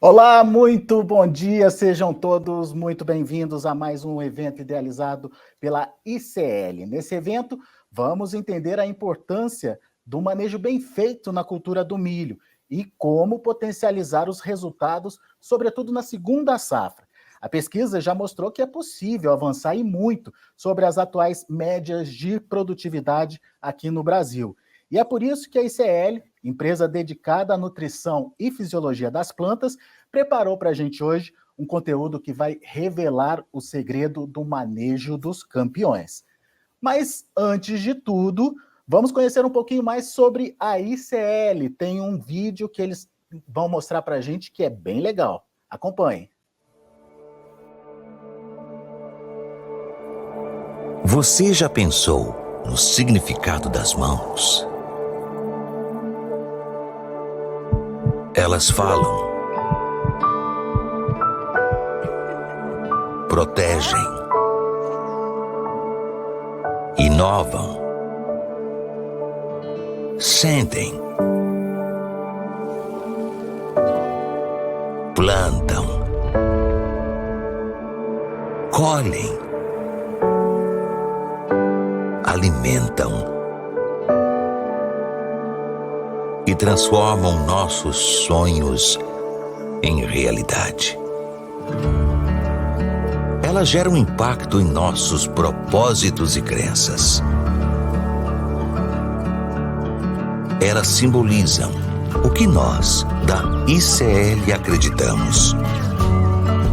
Olá, muito bom dia, sejam todos muito bem-vindos a mais um evento idealizado pela ICL. Nesse evento, vamos entender a importância do manejo bem feito na cultura do milho e como potencializar os resultados, sobretudo na segunda safra. A pesquisa já mostrou que é possível avançar e muito sobre as atuais médias de produtividade aqui no Brasil. E é por isso que a ICL, empresa dedicada à nutrição e fisiologia das plantas, preparou para a gente hoje um conteúdo que vai revelar o segredo do manejo dos campeões. Mas, antes de tudo, vamos conhecer um pouquinho mais sobre a ICL. Tem um vídeo que eles vão mostrar para a gente que é bem legal. Acompanhe. Você já pensou no significado das mãos? Elas falam, protegem, inovam, sentem, plantam, colhem, alimentam e transformam nossos sonhos em realidade. Elas geram impacto em nossos propósitos e crenças. Elas simbolizam o que nós, da ICL, acreditamos: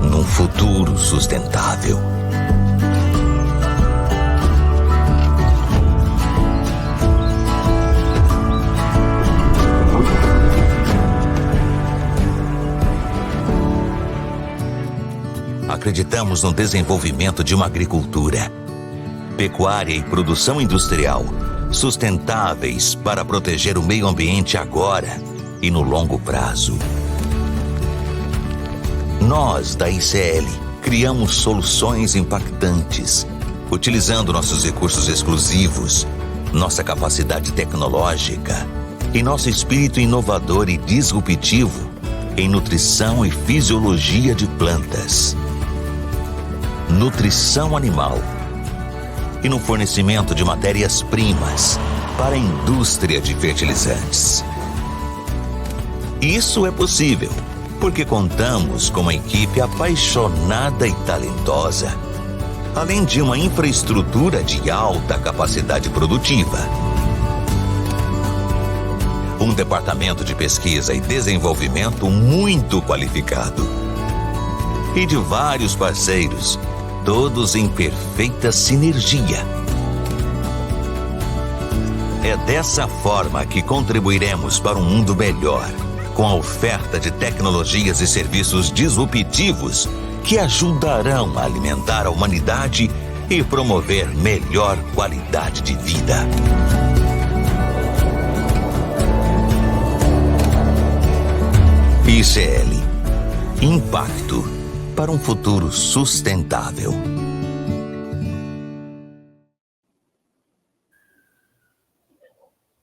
num futuro sustentável. Acreditamos no desenvolvimento de uma agricultura, pecuária e produção industrial sustentáveis para proteger o meio ambiente agora e no longo prazo. Nós, da ICL, criamos soluções impactantes, utilizando nossos recursos exclusivos, nossa capacidade tecnológica e nosso espírito inovador e disruptivo em nutrição e fisiologia de plantas, nutrição animal e no fornecimento de matérias-primas para a indústria de fertilizantes. Isso é possível porque contamos com uma equipe apaixonada e talentosa, além de uma infraestrutura de alta capacidade produtiva, um departamento de pesquisa e desenvolvimento muito qualificado e de vários parceiros, todos em perfeita sinergia. É dessa forma que contribuiremos para um mundo melhor, com a oferta de tecnologias e serviços disruptivos que ajudarão a alimentar a humanidade e promover melhor qualidade de vida. ICL. Impacto para um futuro sustentável.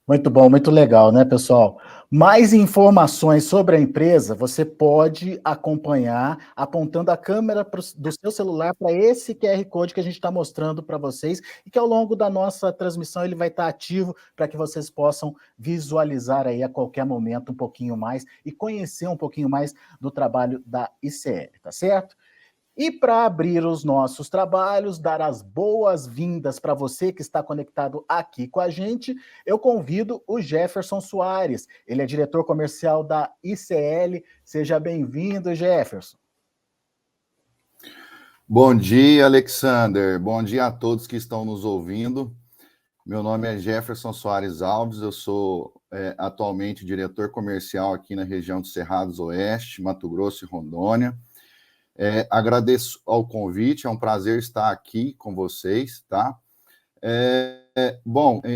Muito bom, muito legal, né, pessoal? Mais informações sobre a empresa você pode acompanhar apontando a câmera do seu celular para esse QR Code que a gente está mostrando para vocês e que ao longo da nossa transmissão ele vai estar ativo para que vocês possam visualizar aí a qualquer momento um pouquinho mais e conhecer um pouquinho mais do trabalho da ICL, tá certo? E para abrir os nossos trabalhos, dar as boas-vindas para você que está conectado aqui com a gente, eu convido o Jefferson Soares. Ele é diretor comercial da ICL. Seja bem-vindo, Jefferson. Bom dia, Alexander. Bom dia a todos que estão nos ouvindo. Meu nome é Jefferson Soares Alves, eu sou atualmente diretor comercial aqui na região dos Cerrados Oeste, Mato Grosso e Rondônia. Agradeço ao convite, é um prazer estar aqui com vocês, tá?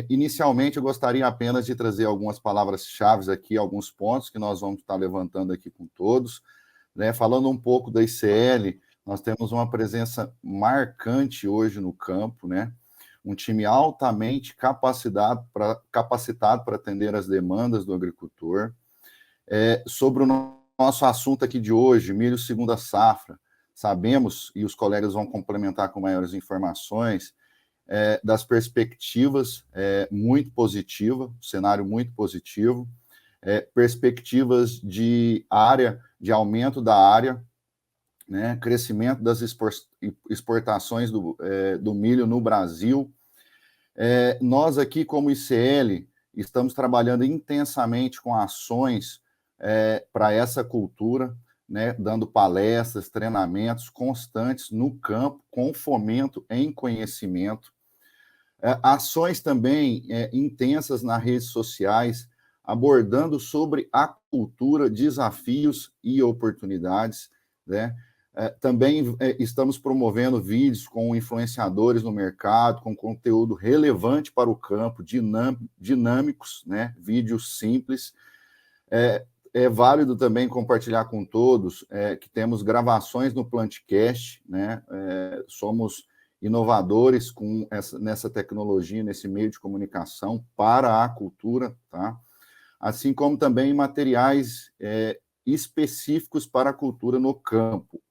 Inicialmente eu gostaria apenas de trazer algumas palavras-chave aqui, alguns pontos que nós vamos estar levantando aqui com todos, né? Falando um pouco da ICL, nós temos uma presença marcante hoje no campo, né? Um time altamente capacitado para atender as demandas do agricultor. Sobre o nosso assunto aqui de hoje, milho segunda safra. Sabemos, e os colegas vão complementar com maiores informações, das perspectivas muito positivas, cenário muito positivo, perspectivas de área, de aumento da área, né, crescimento das exportações do milho no Brasil. Nós aqui, como ICL, estamos trabalhando intensamente com ações para essa cultura, né, dando palestras, treinamentos constantes no campo, com fomento em conhecimento. Ações também intensas nas redes sociais, abordando sobre a cultura, desafios e oportunidades, né? Também estamos promovendo vídeos com influenciadores no mercado, com conteúdo relevante para o campo, dinâmicos, né? Vídeos simples. É válido também compartilhar com todos que temos gravações no Plantcast, né? Somos inovadores nessa tecnologia, nesse meio de comunicação para a cultura, tá? Assim como também materiais específicos para a cultura no campo.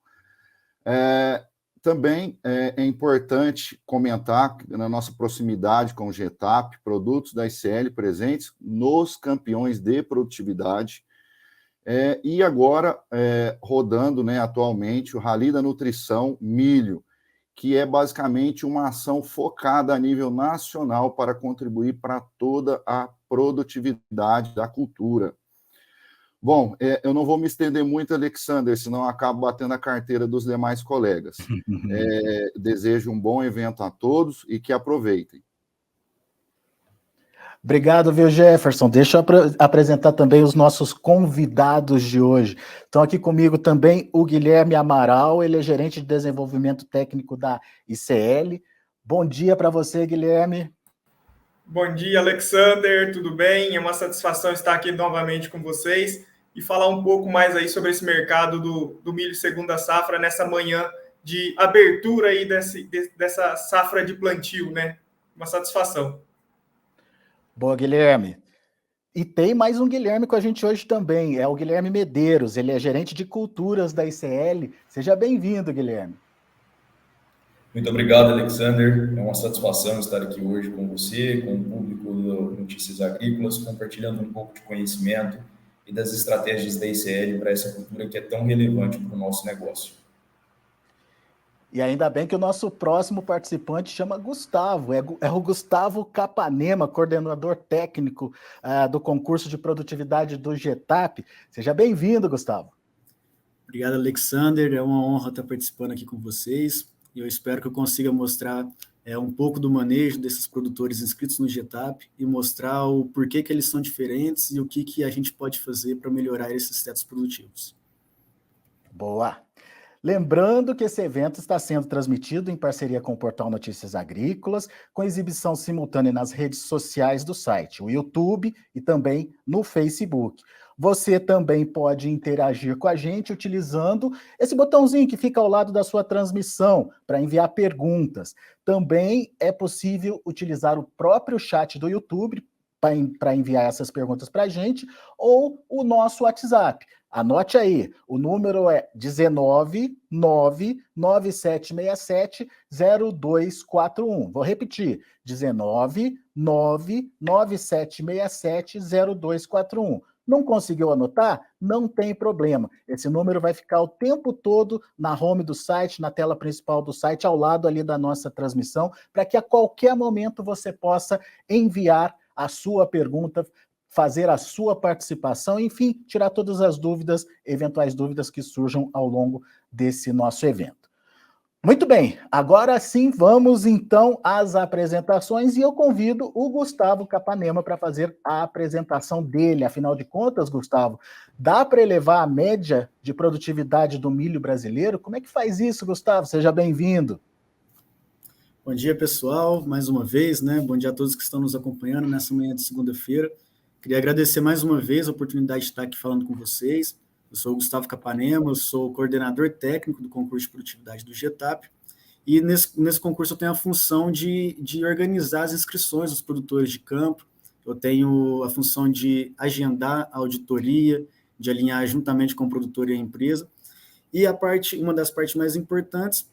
Também é importante comentar que na nossa proximidade com o GETAP, produtos da ICL presentes nos campeões de produtividade, e agora rodando, né, atualmente o Rally da Nutrição Milho, que é basicamente uma ação focada a nível nacional para contribuir para toda a produtividade da cultura. Bom, eu não vou me estender muito, Alexander, senão eu acabo batendo a carteira dos demais colegas. Desejo um bom evento a todos e que aproveitem. Obrigado, viu, Jefferson? Deixa eu apresentar também os nossos convidados de hoje. Estão aqui comigo também o Guilherme Amaral, ele é gerente de desenvolvimento técnico da ICL. Bom dia para você, Guilherme. Bom dia, Alexander, tudo bem? É uma satisfação estar aqui novamente com vocês e falar um pouco mais aí sobre esse mercado do milho segunda safra nessa manhã de abertura aí dessa safra de plantio, né? Uma satisfação. Boa, Guilherme. E tem mais um Guilherme com a gente hoje também, é o Guilherme Medeiros, ele é gerente de culturas da ICL. Seja bem-vindo, Guilherme. Muito obrigado, Alexander. É uma satisfação estar aqui hoje com você, com o público do Notícias Agrícolas, compartilhando um pouco de conhecimento e das estratégias da ICL para essa cultura que é tão relevante para o nosso negócio. E ainda bem que o nosso próximo participante chama Gustavo, é o Gustavo Capanema, coordenador técnico do concurso de produtividade do GETAP. Seja bem-vindo, Gustavo. Obrigado, Alexander. É uma honra estar participando aqui com vocês. E eu espero que eu consiga mostrar um pouco do manejo desses produtores inscritos no GETAP e mostrar o porquê que eles são diferentes e o que a gente pode fazer para melhorar esses tetos produtivos. Boa! Lembrando que esse evento está sendo transmitido em parceria com o Portal Notícias Agrícolas, com exibição simultânea nas redes sociais do site, o YouTube e também no Facebook. Você também pode interagir com a gente utilizando esse botãozinho que fica ao lado da sua transmissão para enviar perguntas. Também é possível utilizar o próprio chat do YouTube para enviar essas perguntas para a gente ou o nosso WhatsApp. Anote aí, o número é 19997670241. Vou repetir, 19997670241. Não conseguiu anotar? Não tem problema. Esse número vai ficar o tempo todo na home do site, na tela principal do site, ao lado ali da nossa transmissão, para que a qualquer momento você possa enviar a sua pergunta, fazer a sua participação, enfim, tirar todas as dúvidas, eventuais dúvidas que surjam ao longo desse nosso evento. Muito bem, agora sim vamos então às apresentações e eu convido o Gustavo Capanema para fazer a apresentação dele. Afinal de contas, Gustavo, dá para elevar a média de produtividade do milho brasileiro? Como é que faz isso, Gustavo? Seja bem-vindo. Bom dia, pessoal, mais uma vez, né? Bom dia a todos que estão nos acompanhando nessa manhã de segunda-feira. Queria agradecer mais uma vez a oportunidade de estar aqui falando com vocês. Eu sou o Gustavo Capanema, eu sou coordenador técnico do concurso de produtividade do GETAP, e nesse concurso eu tenho a função de organizar as inscrições dos produtores de campo, eu tenho a função de agendar a auditoria, de alinhar juntamente com o produtor e a empresa. E uma das partes mais importantes,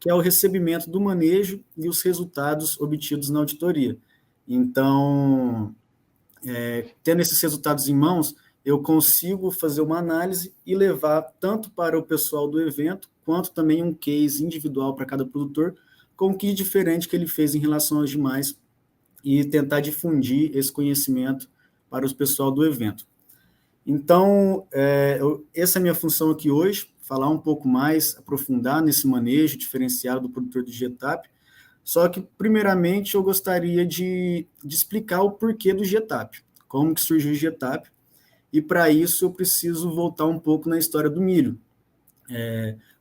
que é o recebimento do manejo e os resultados obtidos na auditoria. Então, tendo esses resultados em mãos, eu consigo fazer uma análise e levar tanto para o pessoal do evento, quanto também um case individual para cada produtor, com o que diferente que ele fez em relação aos demais, e tentar difundir esse conhecimento para o pessoal do evento. Então, essa é a minha função aqui hoje, falar um pouco mais, aprofundar nesse manejo diferenciado do produtor do GTAP. Só que, primeiramente, eu gostaria de explicar o porquê do GTAP, como que surgiu o GTAP, e para isso eu preciso voltar um pouco na história do milho.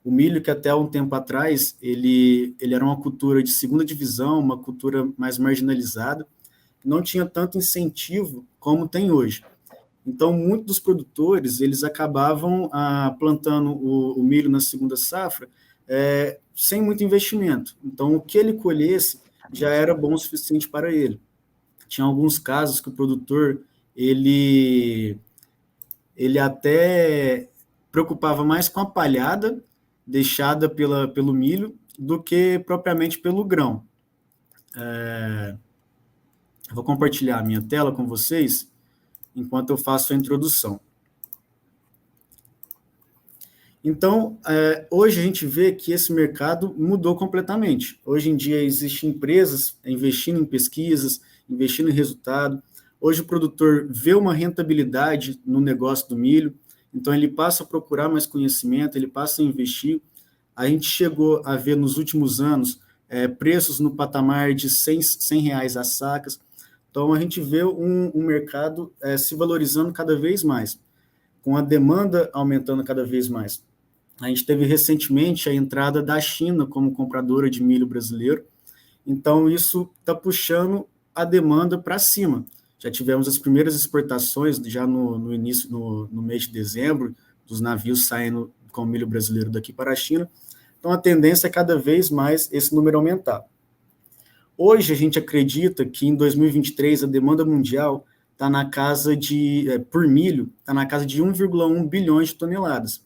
O milho, que até um tempo atrás, ele era uma cultura de segunda divisão, uma cultura mais marginalizada, não tinha tanto incentivo como tem hoje. Então, muitos dos produtores, eles acabavam plantando o milho na segunda safra sem muito investimento. Então, o que ele colhesse já era bom o suficiente para ele. Tinha alguns casos que o produtor, ele até preocupava mais com a palhada deixada pelo milho do que propriamente pelo grão. Vou compartilhar a minha tela com vocês enquanto eu faço a introdução. Então, hoje a gente vê que esse mercado mudou completamente. Hoje em dia existem empresas investindo em pesquisas, investindo em resultado. Hoje o produtor vê uma rentabilidade no negócio do milho, então ele passa a procurar mais conhecimento, ele passa a investir. A gente chegou a ver nos últimos anos preços no patamar de R$100 as sacas. Então a gente vê um mercado se valorizando cada vez mais, com a demanda aumentando cada vez mais. A gente teve recentemente a entrada da China como compradora de milho brasileiro, então isso está puxando a demanda para cima. Já tivemos as primeiras exportações, já no início, no mês de dezembro, dos navios saindo com milho brasileiro daqui para a China. Então, a tendência é cada vez mais esse número aumentar. Hoje, a gente acredita que em 2023 a demanda mundial está na casa por milho, está na casa de 1,1 bilhões de toneladas.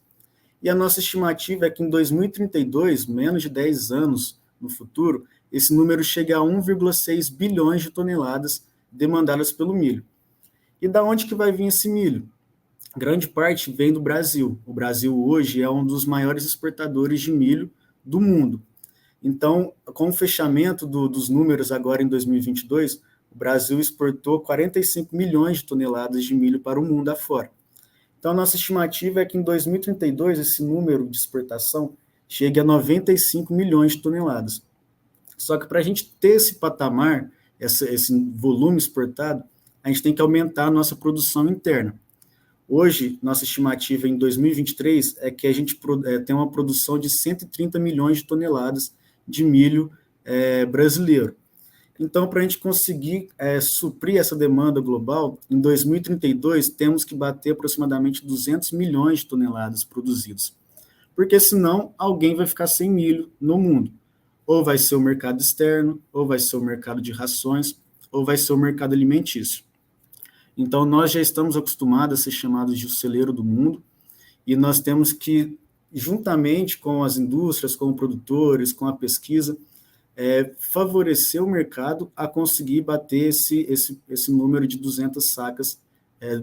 E a nossa estimativa é que em 2032, menos de 10 anos no futuro, esse número chegue a 1,6 bilhões de toneladas demandadas pelo milho. E da onde que vai vir esse milho? Grande parte vem do Brasil. O Brasil hoje é um dos maiores exportadores de milho do mundo. Então, com o fechamento dos números agora em 2022, o Brasil exportou 45 milhões de toneladas de milho para o mundo afora. Então, a nossa estimativa é que em 2032 esse número de exportação chegue a 95 milhões de toneladas. Só que para a gente ter esse patamar, esse volume exportado, a gente tem que aumentar a nossa produção interna. Hoje, nossa estimativa em 2023 é que a gente tem uma produção de 130 milhões de toneladas de milho brasileiro. Então, para a gente conseguir suprir essa demanda global, em 2032 temos que bater aproximadamente 200 milhões de toneladas produzidas. Porque senão alguém vai ficar sem milho no mundo. Ou vai ser o mercado externo, ou vai ser o mercado de rações, ou vai ser o mercado alimentício. Então, nós já estamos acostumados a ser chamados de o celeiro do mundo, e nós temos que, juntamente com as indústrias, com os produtores, com a pesquisa, favorecer o mercado a conseguir bater esse número de 200 sacas,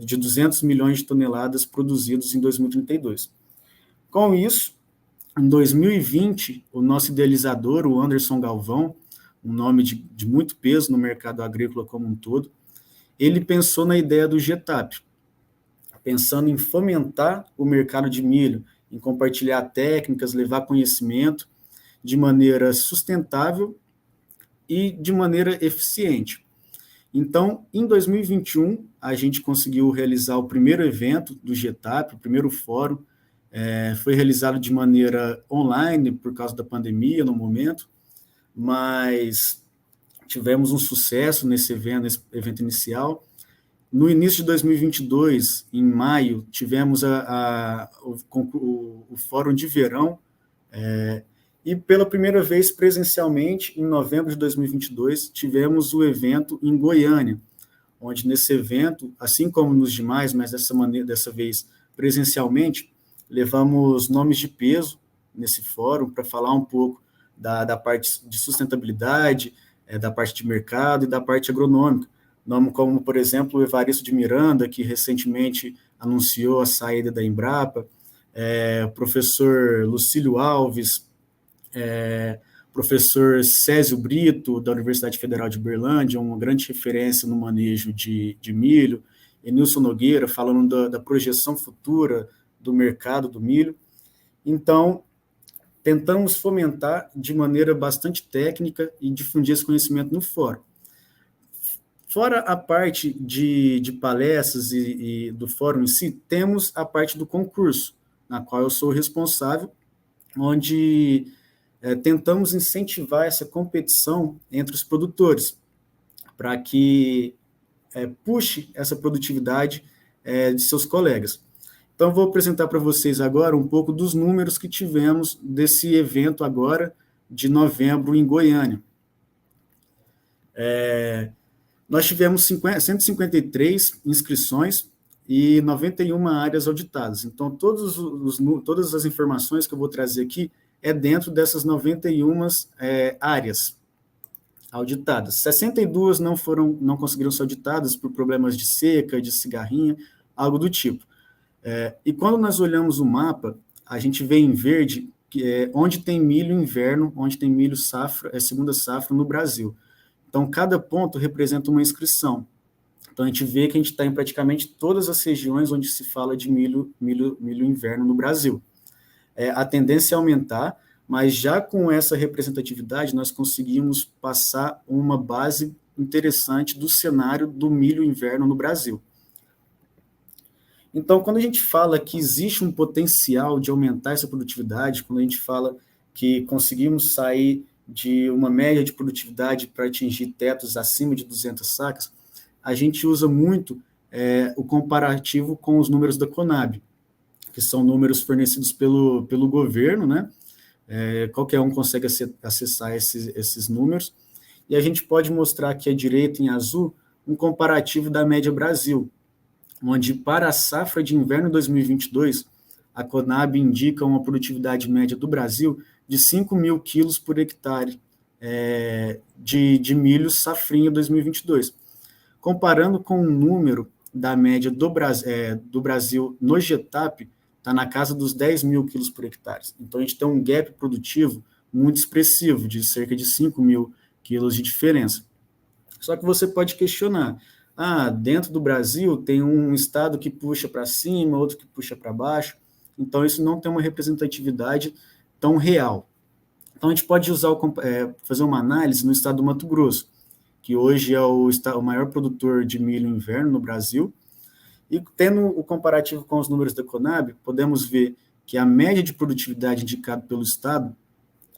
de 200 milhões de toneladas produzidos em 2032. Com isso, em 2020, o nosso idealizador, o Anderson Galvão, um nome de muito peso no mercado agrícola como um todo, ele pensou na ideia do GTAP, pensando em fomentar o mercado de milho, em compartilhar técnicas, levar conhecimento de maneira sustentável e de maneira eficiente. Então, em 2021, a gente conseguiu realizar o primeiro evento do GTAP, o primeiro fórum, foi realizado de maneira online por causa da pandemia no momento, mas tivemos um sucesso nesse evento inicial. No início de 2022, em maio, tivemos o Fórum de Verão, e pela primeira vez presencialmente, em novembro de 2022, tivemos o evento em Goiânia, onde nesse evento, assim como nos demais, mas dessa vez presencialmente, levamos nomes de peso nesse fórum para falar um pouco da parte de sustentabilidade, da parte de mercado e da parte agronômica. Nome como, por exemplo, o Evaristo de Miranda, que recentemente anunciou a saída da Embrapa, professor Lucílio Alves, professor Césio Brito, da Universidade Federal de Uberlândia, uma grande referência no manejo de milho, e Nilson Nogueira, falando da projeção futura do mercado do milho. Então, tentamos fomentar de maneira bastante técnica e difundir esse conhecimento no fórum. Fora a parte de palestras e do fórum em si, temos a parte do concurso, na qual eu sou responsável, onde tentamos incentivar essa competição entre os produtores, para que puxe essa produtividade de seus colegas. Então, vou apresentar para vocês agora um pouco dos números que tivemos desse evento agora, de novembro, em Goiânia. Nós tivemos 153 inscrições e 91 áreas auditadas. Então, todas as informações que eu vou trazer aqui dentro dessas 91 áreas auditadas. 62 não conseguiram ser auditadas por problemas de seca, de cigarrinha, algo do tipo. E quando nós olhamos o mapa, a gente vê em verde onde tem milho inverno, onde tem milho safra, segunda safra no Brasil. Então, cada ponto representa uma inscrição. Então, a gente vê que a gente está em praticamente todas as regiões onde se fala de milho inverno no Brasil. A tendência é aumentar, mas já com essa representatividade, nós conseguimos passar uma base interessante do cenário do milho inverno no Brasil. Então, quando a gente fala que existe um potencial de aumentar essa produtividade, quando a gente fala que conseguimos sair de uma média de produtividade para atingir tetos acima de 200 sacas, a gente usa muito o comparativo com os números da Conab, que são números fornecidos pelo governo, né? Qualquer um consegue acessar esses números, e a gente pode mostrar aqui à direita, em azul, um comparativo da média Brasil, onde para a safra de inverno 2022, a Conab indica uma produtividade média do Brasil de 5 mil quilos por hectare de milho safrinha 2022. Comparando com o número da média do Brasil no GETAP, está na casa dos 10 mil quilos por hectare. Então, a gente tem um gap produtivo muito expressivo, de cerca de 5 mil quilos de diferença. Só que você pode questionar, dentro do Brasil tem um estado que puxa para cima, outro que puxa para baixo, então isso não tem uma representatividade tão real. Então, a gente pode fazer uma análise no estado do Mato Grosso, que hoje é o maior produtor de milho inverno no Brasil, e tendo o comparativo com os números da Conab, podemos ver que a média de produtividade indicada pelo estado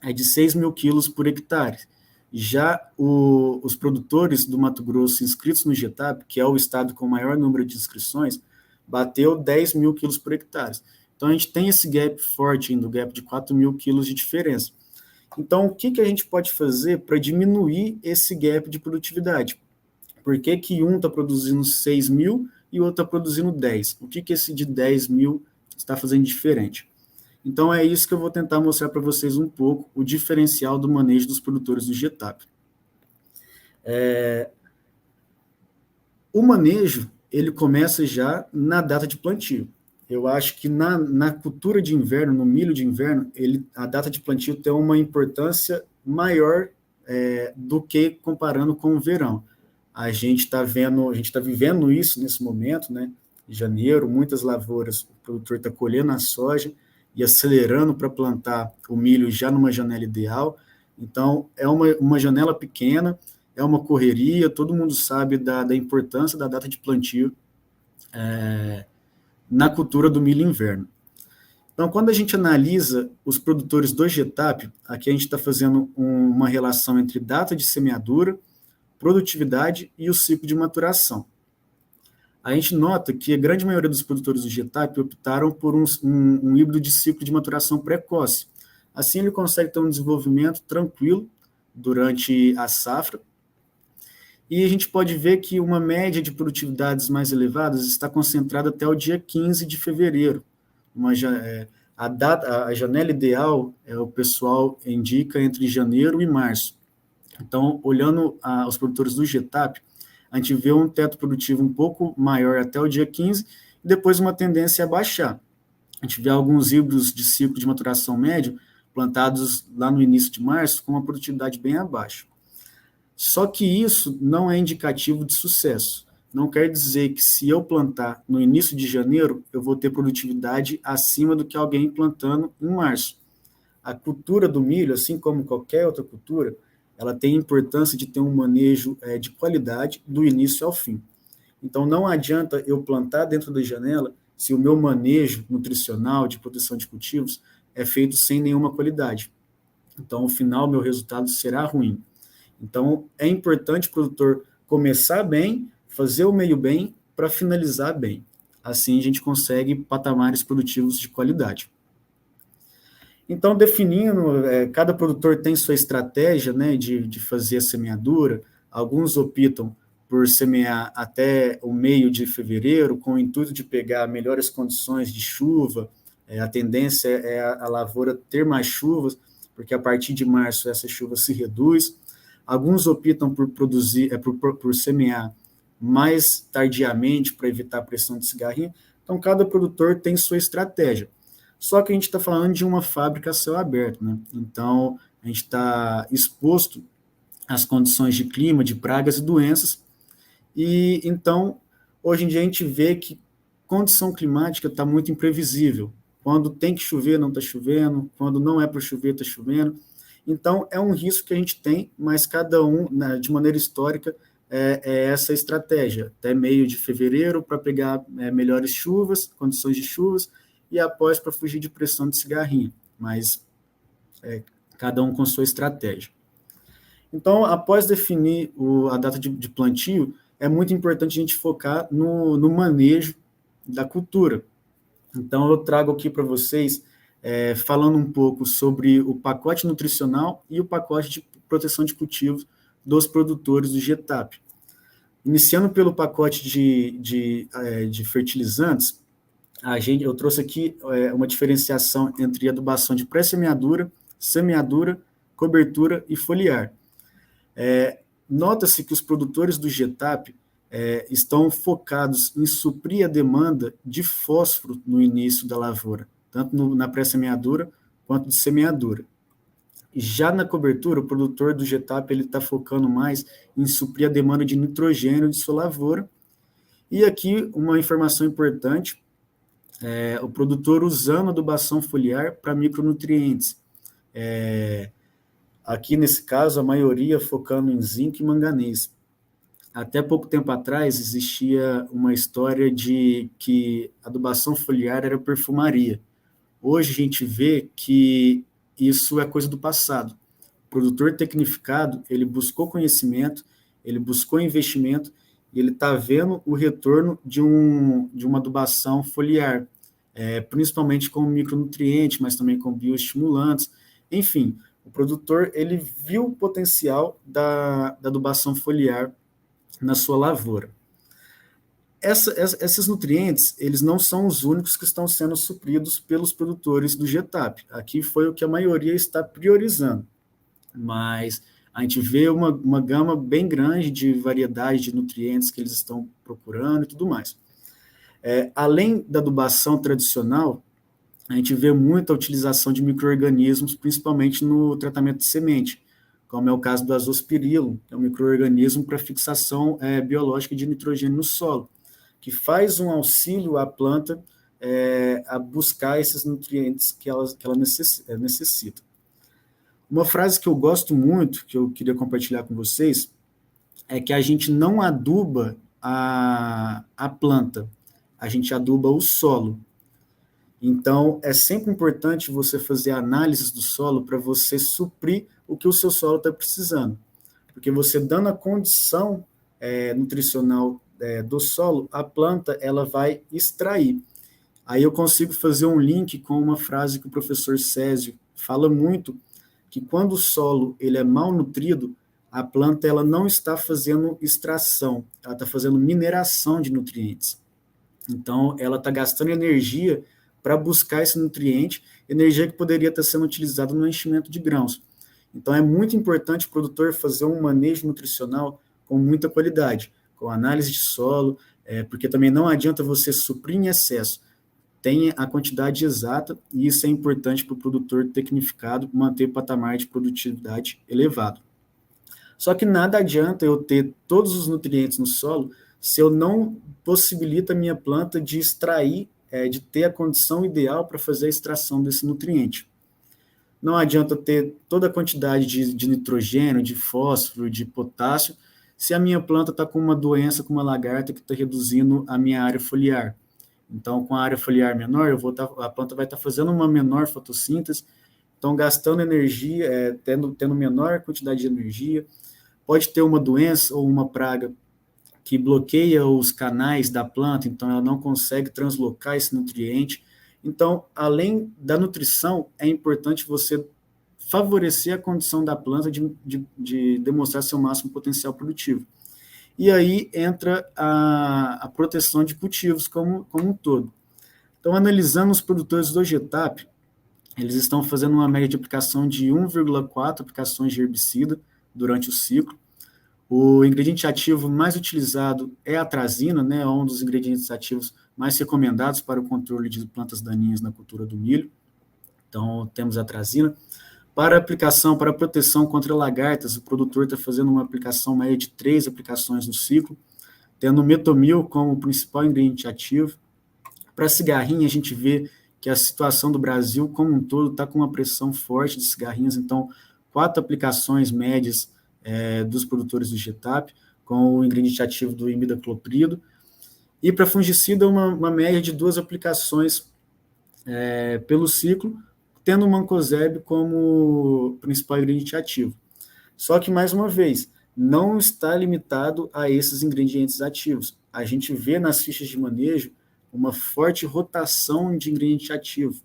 é de 6 mil quilos por hectare. Já os produtores do Mato Grosso inscritos no GETAP, que é o estado com o maior número de inscrições, bateu 10 mil quilos por hectare. Então, a gente tem esse gap forte ainda, o gap de 4 mil quilos de diferença. Então, o que a gente pode fazer para diminuir esse gap de produtividade? Por que um está produzindo 6 mil e o outro está produzindo 10? O que esse de 10 mil está fazendo diferente? Então, é isso que eu vou tentar mostrar para vocês um pouco, o diferencial do manejo dos produtores do GETAP. O manejo, ele começa já na data de plantio. Eu acho que na cultura de inverno, no milho de inverno, a data de plantio tem uma importância maior do que comparando com o verão. A gente está vivendo isso nesse momento, né? Em janeiro, muitas lavouras, o produtor está colhendo a soja e acelerando para plantar o milho já numa janela ideal. Então, é uma janela pequena, é uma correria, todo mundo sabe da importância da data de plantio na cultura do milho inverno. Então, quando a gente analisa os produtores do GETAP, aqui a gente está fazendo uma relação entre data de semeadura, produtividade e o ciclo de maturação. A gente nota que a grande maioria dos produtores do GETAP optaram por um híbrido de ciclo de maturação precoce. Assim, ele consegue ter um desenvolvimento tranquilo durante a safra E a gente pode ver que uma média de produtividades mais elevadas está concentrada até o dia 15 de fevereiro. A janela ideal, o pessoal indica entre janeiro e março. Então, olhando os produtores do GTAP, a gente vê um teto produtivo um pouco maior até o dia 15, e depois uma tendência a baixar. A gente vê alguns híbridos de ciclo de maturação médio plantados lá no início de março com uma produtividade bem abaixo. Só que isso não é indicativo de sucesso. Não quer dizer que se eu plantar no início de janeiro, eu vou ter produtividade acima do que alguém plantando em março. A cultura do milho, assim como qualquer outra cultura, ela tem a importância de ter um manejo de qualidade do início ao fim. Então, não adianta eu plantar dentro da janela se o meu manejo nutricional de proteção de cultivos é feito sem nenhuma qualidade. Então, ao final, meu resultado será ruim. Então, é importante o produtor começar bem, fazer o meio bem, para finalizar bem. Assim, a gente consegue patamares produtivos de qualidade. Então, definindo, cada produtor tem sua estratégia, né, de fazer a semeadura. Alguns optam por semear até o meio de fevereiro, com o intuito de pegar melhores condições de chuva. A tendência é a lavoura ter mais chuvas, porque a partir de março essa chuva se reduz. Alguns optam por por semear mais tardiamente para evitar a pressão de cigarrinho. Então, cada produtor tem sua estratégia. Só que a gente está falando de uma fábrica a céu aberto, né? Então, a gente está exposto às condições de clima, de pragas e doenças. E, então, hoje em dia a gente vê que condição climática está muito imprevisível. Quando tem que chover, não está chovendo. Quando não é para chover, está chovendo. Então, é um risco que a gente tem, mas cada um, né, de maneira histórica, é essa estratégia. Até meio de fevereiro, para pegar melhores chuvas, condições de chuvas, e após para fugir de pressão de cigarrinho. Mas cada um com sua estratégia. Então, após definir a data de plantio, é muito importante a gente focar no manejo da cultura. Então, eu trago aqui para vocês, falando um pouco sobre o pacote nutricional e o pacote de proteção de cultivos dos produtores do GTAP. Iniciando pelo pacote de fertilizantes, eu trouxe aqui uma diferenciação entre adubação de pré-semeadura, semeadura, cobertura e foliar. Nota-se que os produtores do GTAP estão focados em suprir a demanda de fósforo no início da lavoura, tanto na pré-semeadura quanto de semeadura. Já na cobertura, o produtor do GTAP está focando mais em suprir a demanda de nitrogênio de sua lavoura. E aqui, uma informação importante, o produtor usando adubação foliar para micronutrientes. Aqui, nesse caso, a maioria focando em zinco e manganês. Até pouco tempo atrás, existia uma história de que adubação foliar era perfumaria. Hoje, a gente vê que isso é coisa do passado. O produtor tecnificado, ele buscou conhecimento, ele buscou investimento, e ele está vendo o retorno de uma adubação foliar, principalmente com micronutrientes, mas também com bioestimulantes. Enfim, o produtor ele viu o potencial da adubação foliar na sua lavoura. Esses nutrientes, eles não são os únicos que estão sendo supridos pelos produtores do GTAP. Aqui foi o que a maioria está priorizando, mas a gente vê uma gama bem grande de variedade de nutrientes que eles estão procurando e tudo mais. Além da adubação tradicional, a gente vê muita utilização de micro-organismos, principalmente no tratamento de semente, como é o caso do azospirilo, que é um micro-organismo para fixação biológica de nitrogênio no solo, que faz um auxílio à planta a buscar esses nutrientes que ela necessita. Uma frase que eu gosto muito, que eu queria compartilhar com vocês, é que a gente não aduba a planta, a gente aduba o solo. Então, é sempre importante você fazer análises do solo para você suprir o que o seu solo está precisando. Porque você dando a condição nutricional do solo, a planta ela vai extrair. Aí eu consigo fazer um link com uma frase que o professor Césio fala muito, que quando o solo ele é mal nutrido, a planta ela não está fazendo extração, ela está fazendo mineração de nutrientes. Então, ela está gastando energia para buscar esse nutriente, energia que poderia estar sendo utilizada no enchimento de grãos. Então, é muito importante o produtor fazer um manejo nutricional com muita qualidade, com análise de solo, porque também não adianta você suprir em excesso. Tem a quantidade exata, e isso é importante para o produtor tecnificado manter patamar de produtividade elevado. Só que nada adianta eu ter todos os nutrientes no solo se eu não possibilito a minha planta de extrair, de ter a condição ideal para fazer a extração desse nutriente. Não adianta ter toda a quantidade de nitrogênio, de fósforo, de potássio, se a minha planta está com uma doença, com uma lagarta que está reduzindo a minha área foliar. Então, com a área foliar menor, a planta vai estar fazendo uma menor fotossíntese, então gastando energia, tendo menor quantidade de energia. Pode ter uma doença ou uma praga que bloqueia os canais da planta, então ela não consegue translocar esse nutriente. Então, além da nutrição, é importante você favorecer a condição da planta de demonstrar seu máximo potencial produtivo. E aí entra a proteção de cultivos como um todo. Então, analisando os produtores do Getap, eles estão fazendo uma média de aplicação de 1,4 aplicações de herbicida durante o ciclo. O ingrediente ativo mais utilizado é a atrazina, né, é um dos ingredientes ativos mais recomendados para o controle de plantas daninhas na cultura do milho. Então, temos a atrazina. Para aplicação, para proteção contra lagartas, o produtor está fazendo uma aplicação média de 3 aplicações no ciclo, tendo o metomil como principal ingrediente ativo. Para cigarrinha, a gente vê que a situação do Brasil como um todo está com uma pressão forte de cigarrinhas, então 4 aplicações médias dos produtores do Getap, com o ingrediente ativo do imidacloprido. E para fungicida, uma média de 2 aplicações pelo ciclo, tendo o mancozeb como principal ingrediente ativo. Só que, mais uma vez, não está limitado a esses ingredientes ativos. A gente vê nas fichas de manejo uma forte rotação de ingrediente ativo.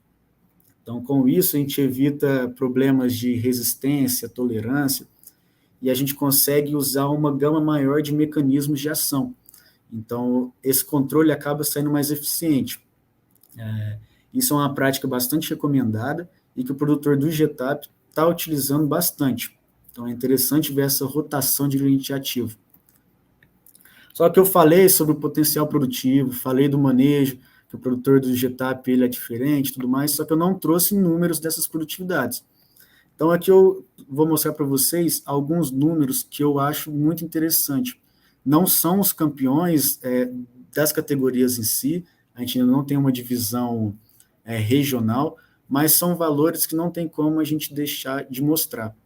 Então, com isso, a gente evita problemas de resistência, tolerância, e a gente consegue usar uma gama maior de mecanismos de ação. Então, esse controle acaba sendo mais eficiente. Isso é uma prática bastante recomendada e que o produtor do Getap está utilizando bastante. Então, é interessante ver essa rotação de ingrediente ativo. Só que eu falei sobre o potencial produtivo, falei do manejo, que o produtor do Getap ele é diferente e tudo mais, só que eu não trouxe números dessas produtividades. Então, aqui eu vou mostrar para vocês alguns números que eu acho muito interessante. Não são os campeões das categorias em si, a gente ainda não tem uma divisão regional, mas são valores que não tem como a gente deixar de mostrar.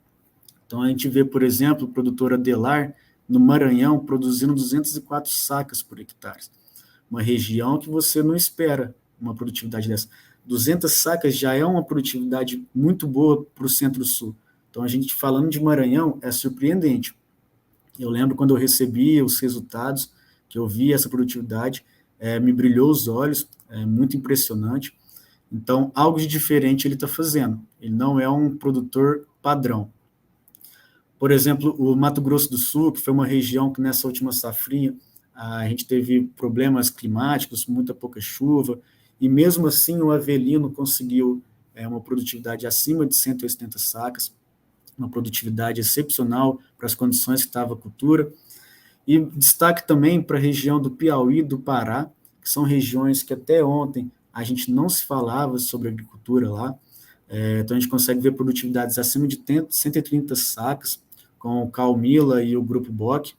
Então, a gente vê, por exemplo, o produtor Adelar, no Maranhão, produzindo 204 sacas por hectare. Uma região que você não espera uma produtividade dessa. 200 sacas já é uma produtividade muito boa para o Centro-Sul. Então, a gente falando de Maranhão é surpreendente. Eu lembro quando eu recebi os resultados, que eu vi essa produtividade, me brilhou os olhos, é muito impressionante. Então, algo de diferente ele está fazendo. Ele não é um produtor padrão. Por exemplo, o Mato Grosso do Sul, que foi uma região que nessa última safrinha a gente teve problemas climáticos, muita pouca chuva, e mesmo assim o Avelino conseguiu uma produtividade acima de 180 sacas, uma produtividade excepcional para as condições que estava a cultura. E destaque também para a região do Piauí e do Pará, que são regiões que até ontem a gente não se falava sobre agricultura lá. Então a gente consegue ver produtividades acima de 130 sacas, com o Calmila e o Grupo Bock.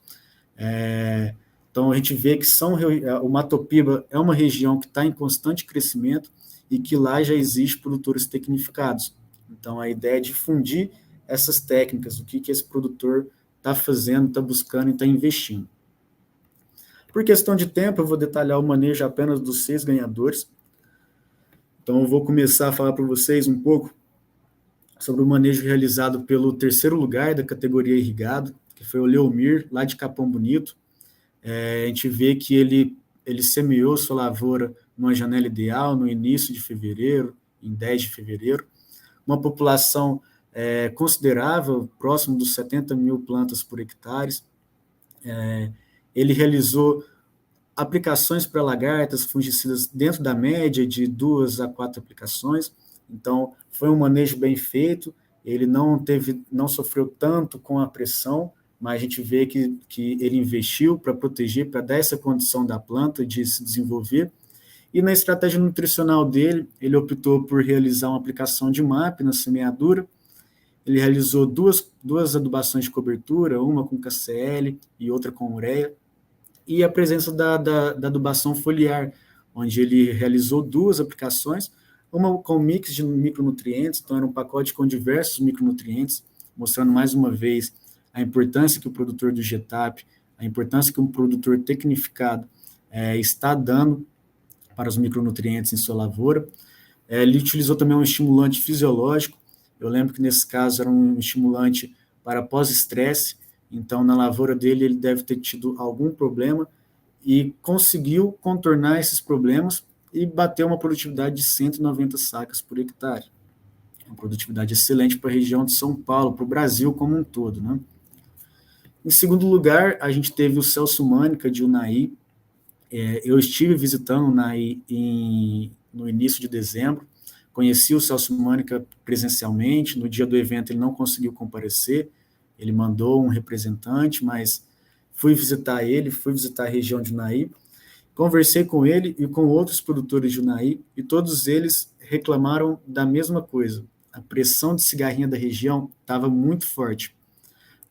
Então a gente vê que o Mato Piba é uma região que está em constante crescimento e que lá já existe produtores tecnificados. Então a ideia é difundir essas técnicas, o que esse produtor está fazendo, está buscando e está investindo. Por questão de tempo, eu vou detalhar o manejo apenas dos 6 ganhadores. Então, eu vou começar a falar para vocês um pouco sobre o manejo realizado pelo 3º lugar da categoria irrigado, que foi o Leomir, lá de Capão Bonito. A gente vê que ele semeou sua lavoura numa janela ideal, no início de fevereiro, em 10 de fevereiro. Uma população considerável, próximo dos 70 mil plantas por hectare. Ele realizou aplicações para lagartas, fungicidas dentro da média de 2 a 4 aplicações. Então, foi um manejo bem feito, ele não sofreu tanto com a pressão, mas a gente vê que ele investiu para proteger, para dar essa condição da planta de se desenvolver. E na estratégia nutricional dele, ele optou por realizar uma aplicação de MAP na semeadura. Ele realizou duas adubações de cobertura, uma com KCl e outra com ureia, e a presença da adubação foliar, onde ele realizou 2 aplicações, uma com mix de micronutrientes, então era um pacote com diversos micronutrientes, mostrando mais uma vez a importância que o produtor do GTAP, a importância que um produtor tecnificado está dando para os micronutrientes em sua lavoura. Ele utilizou também um estimulante fisiológico, eu lembro que nesse caso era um estimulante para pós-estresse, então na lavoura dele ele deve ter tido algum problema e conseguiu contornar esses problemas e bater uma produtividade de 190 sacas por hectare. Uma produtividade excelente para a região de São Paulo, para o Brasil como um todo, né? Em segundo lugar, a gente teve o Celso Mânica, de Unai. Eu estive visitando o Unai no início de dezembro, conheci o Celso Mânica presencialmente, no dia do evento ele não conseguiu comparecer, ele mandou um representante, mas fui visitar a região de Unai, conversei com ele e com outros produtores de Unai, e todos eles reclamaram da mesma coisa. A pressão de cigarrinha da região estava muito forte.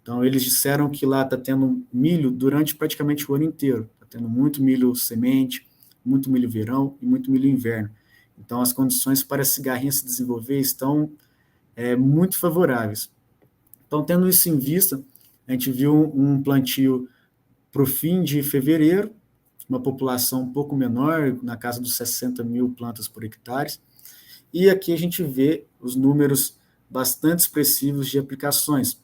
Então, eles disseram que lá está tendo milho durante praticamente o ano inteiro. Está tendo muito milho semente, muito milho verão e muito milho inverno. Então, as condições para a cigarrinha se desenvolver estão muito favoráveis. Então, tendo isso em vista, a gente viu um plantio para o fim de fevereiro, uma população um pouco menor, na casa dos 60 mil plantas por hectare, e aqui a gente vê os números bastante expressivos de aplicações.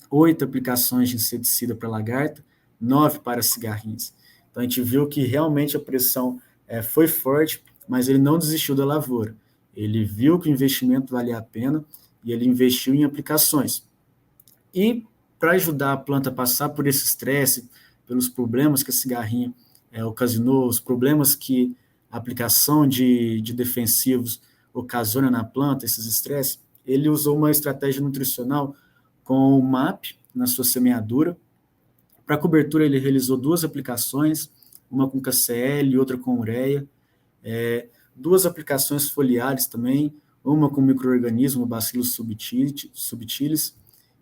8 aplicações de inseticida para lagarta, 9 para cigarrinhas. Então, a gente viu que realmente a pressão foi forte, mas ele não desistiu da lavoura. Ele viu que o investimento valia a pena e ele investiu em aplicações. E, para ajudar a planta a passar por esse estresse, pelos problemas que a cigarrinha ocasionou, os problemas que a aplicação de defensivos ocasiona na planta, esses estresses, ele usou uma estratégia nutricional com o MAP na sua semeadura. Para cobertura, ele realizou 2 aplicações, uma com KCl e outra com ureia, 2 aplicações foliares também, uma com micro-organismo, Bacillus subtilis,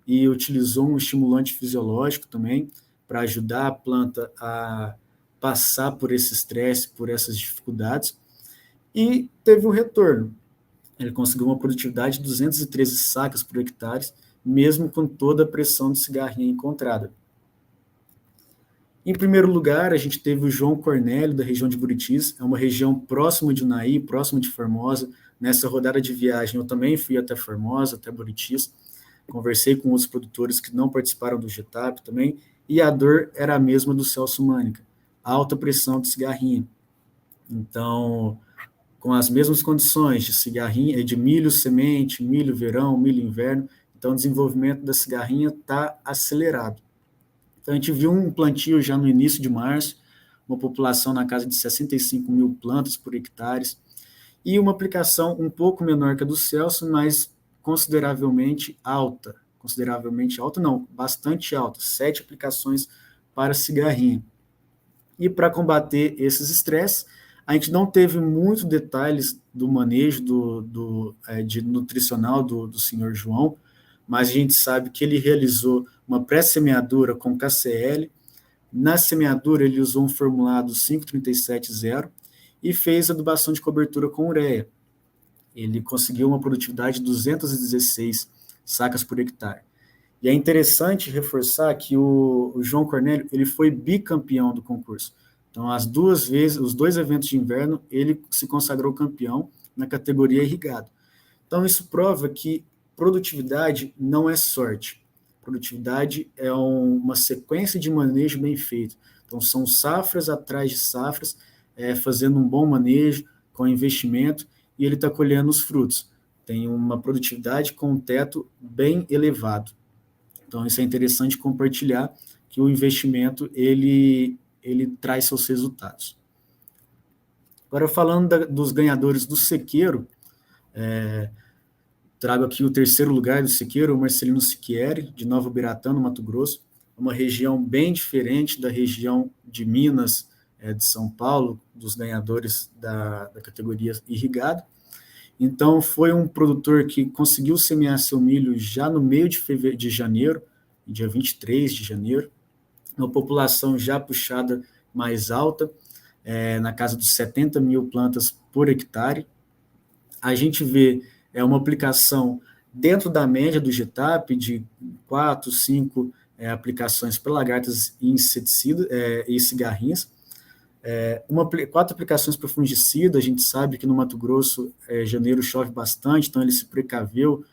e utilizou um estimulante fisiológico também, para ajudar a planta a passar por esse estresse, por essas dificuldades, e teve um retorno. Ele conseguiu uma produtividade de 213 sacas por hectare, mesmo com toda a pressão de cigarrinha encontrada. Em primeiro lugar, a gente teve o João Cornélio, da região de Buritis, é uma região próxima de Unai, próxima de Formosa. Nessa rodada de viagem, eu também fui até Formosa, até Buritis, conversei com outros produtores que não participaram do GTAP também, e a dor era a mesma do Celso Mânica, alta pressão de cigarrinha. Então, com as mesmas condições de cigarrinha, de milho semente, milho verão, milho inverno, então o desenvolvimento da cigarrinha está acelerado. Então, a gente viu um plantio já no início de março, uma população na casa de 65 mil plantas por hectare, e uma aplicação um pouco menor que a do Celso, mas consideravelmente alta, bastante alta, 7 aplicações para cigarrinha. E para combater esses estresses, a gente não teve muitos detalhes do manejo de nutricional do senhor João, mas a gente sabe que ele realizou uma pré-semeadura com KCl. Na semeadura, ele usou um formulado 537.0 e fez adubação de cobertura com ureia. Ele conseguiu uma produtividade de 216 sacas por hectare. E é interessante reforçar que o João Cornélio ele foi bicampeão do concurso. Então, as 2 vezes, os 2 eventos de inverno, ele se consagrou campeão na categoria irrigado. Então, isso prova que produtividade não é sorte. Produtividade é uma sequência de manejo bem feito. Então, são safras atrás de safras, fazendo um bom manejo, com investimento, e ele está colhendo os frutos. tem uma produtividade com um teto bem elevado. Então, isso é interessante compartilhar, que o investimento, ele traz seus resultados. Agora, falando dos ganhadores do Sequeiro, trago aqui o terceiro lugar do Sequeiro, o Marcelino Siquieri, de Nova Ubiratã, no Mato Grosso, uma região bem diferente da região de Minas, de São Paulo, dos ganhadores da categoria irrigado. Então, foi um produtor que conseguiu semear seu milho já no meio de janeiro, dia 23 de janeiro, uma população já puxada mais alta, na casa dos 70 mil plantas por hectare. A gente vê uma aplicação dentro da média do GETAP, de 4, 5 aplicações para lagartas e inseticidas e cigarrinhas. 4 aplicações para fungicida. A gente sabe que no Mato Grosso, janeiro chove bastante, então ele se precaveu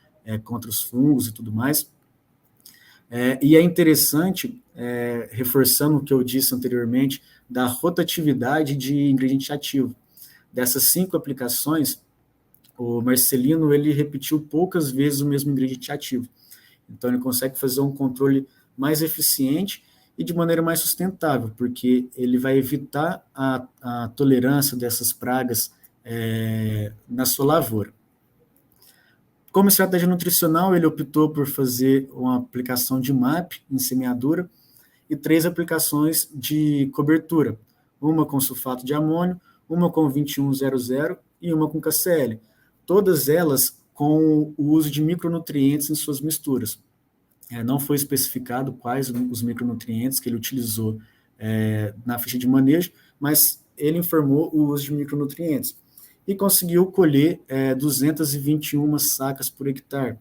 contra os fungos e tudo mais. E é interessante, reforçando o que eu disse anteriormente, da rotatividade de ingrediente ativo. Dessas 5 aplicações, o Marcelino ele repetiu poucas vezes o mesmo ingrediente ativo. Então, ele consegue fazer um controle mais eficiente e de maneira mais sustentável, porque ele vai evitar a tolerância dessas pragas na sua lavoura. Como estratégia nutricional, ele optou por fazer uma aplicação de MAP em semeadura e 3 aplicações de cobertura, uma com sulfato de amônio, uma com 2100 e uma com KCl. Todas elas com o uso de micronutrientes em suas misturas. Não foi especificado quais os micronutrientes que ele utilizou na ficha de manejo, mas ele informou o uso de micronutrientes e conseguiu colher 221 sacas por hectare,